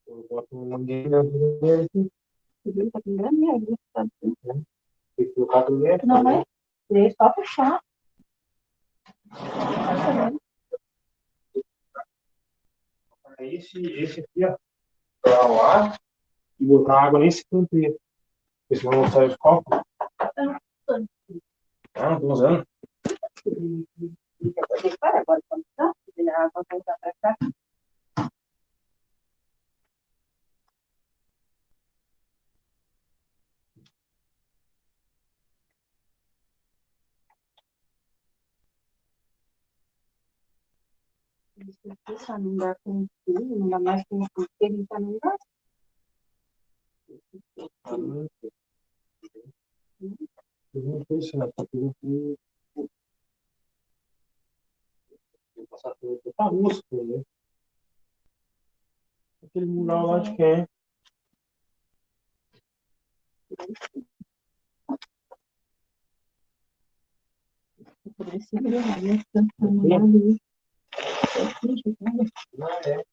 Eu boto um mangueira aqui. Tá com grande merda, tá? Tem que colocar primeiro. Não, mas é só puxar. Esse aqui, ó. Pra lá e botar água nesse canto aí. Porque senão não sai os copos. Ah, não tô usando. Tem que parar agora, quando tá? A água vai voltar pra cá. Isso não dá com tudo, não dá mais com tudo, porque ele tá não dá. Eu não sei se ela tá tudo aqui. Vou passar tudo pra música, né? Aquele mural lá de quem? Não é.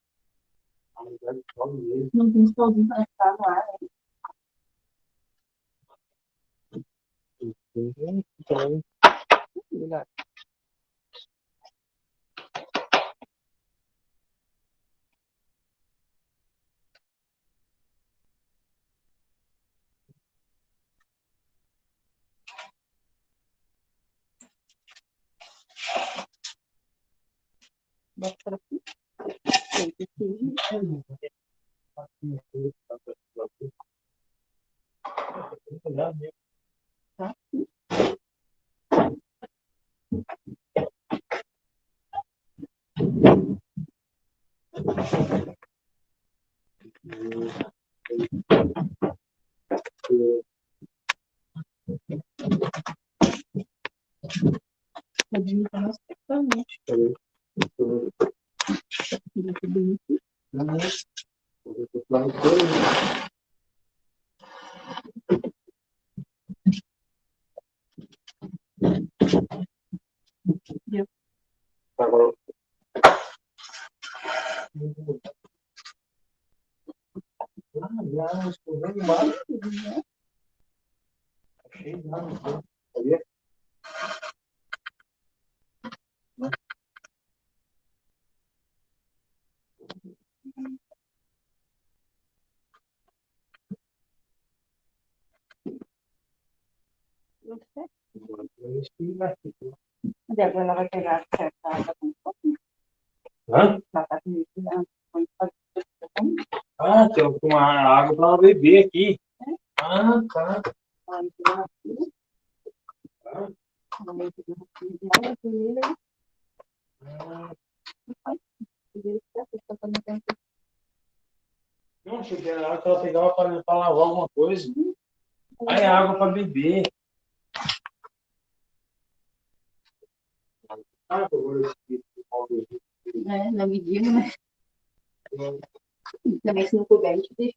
A unidade de sol mesmo. Não tem sozinho para ficar no ar. Então, Bota para aqui. Tá? Pode ir para nós também. Agora. Já, escorrendo mais. Achei nada. Sabia? Mas agora ela vai pegar certa água com pouquinho. Hã? Ela tá com isso, né? Ah, tem uma água para ela beber aqui. Ah, tá. Não, achei que era água que ela pegava para lavar alguma coisa. Ah, é água para beber. Ah, agora É, na medida, né? Também se não puder, a gente deixa.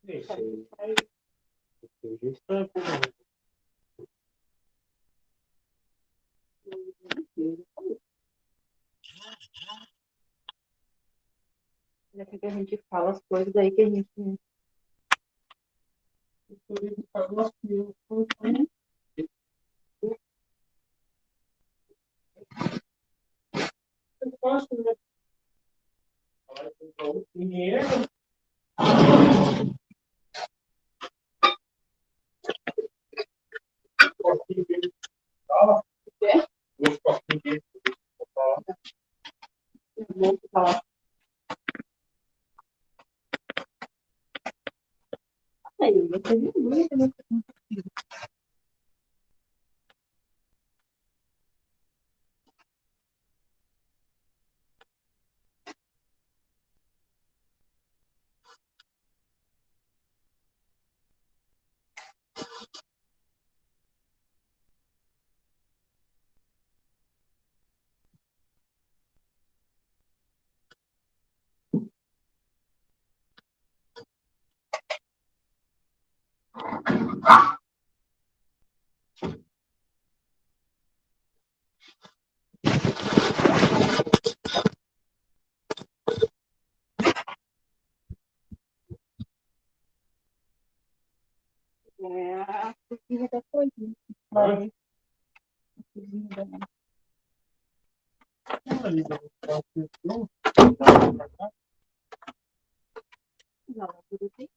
Isso aí. Registro. É que a gente fala as coisas aí que a gente. Eu faço, né? Falar com dinheiro. Pouquinho dele fala. Os pouquinhos dele fala. Vou falar. Aí, você viu muito, né? É a cozinha da coisinha. Hã? A cozinha da. Não, Não, tudo bem.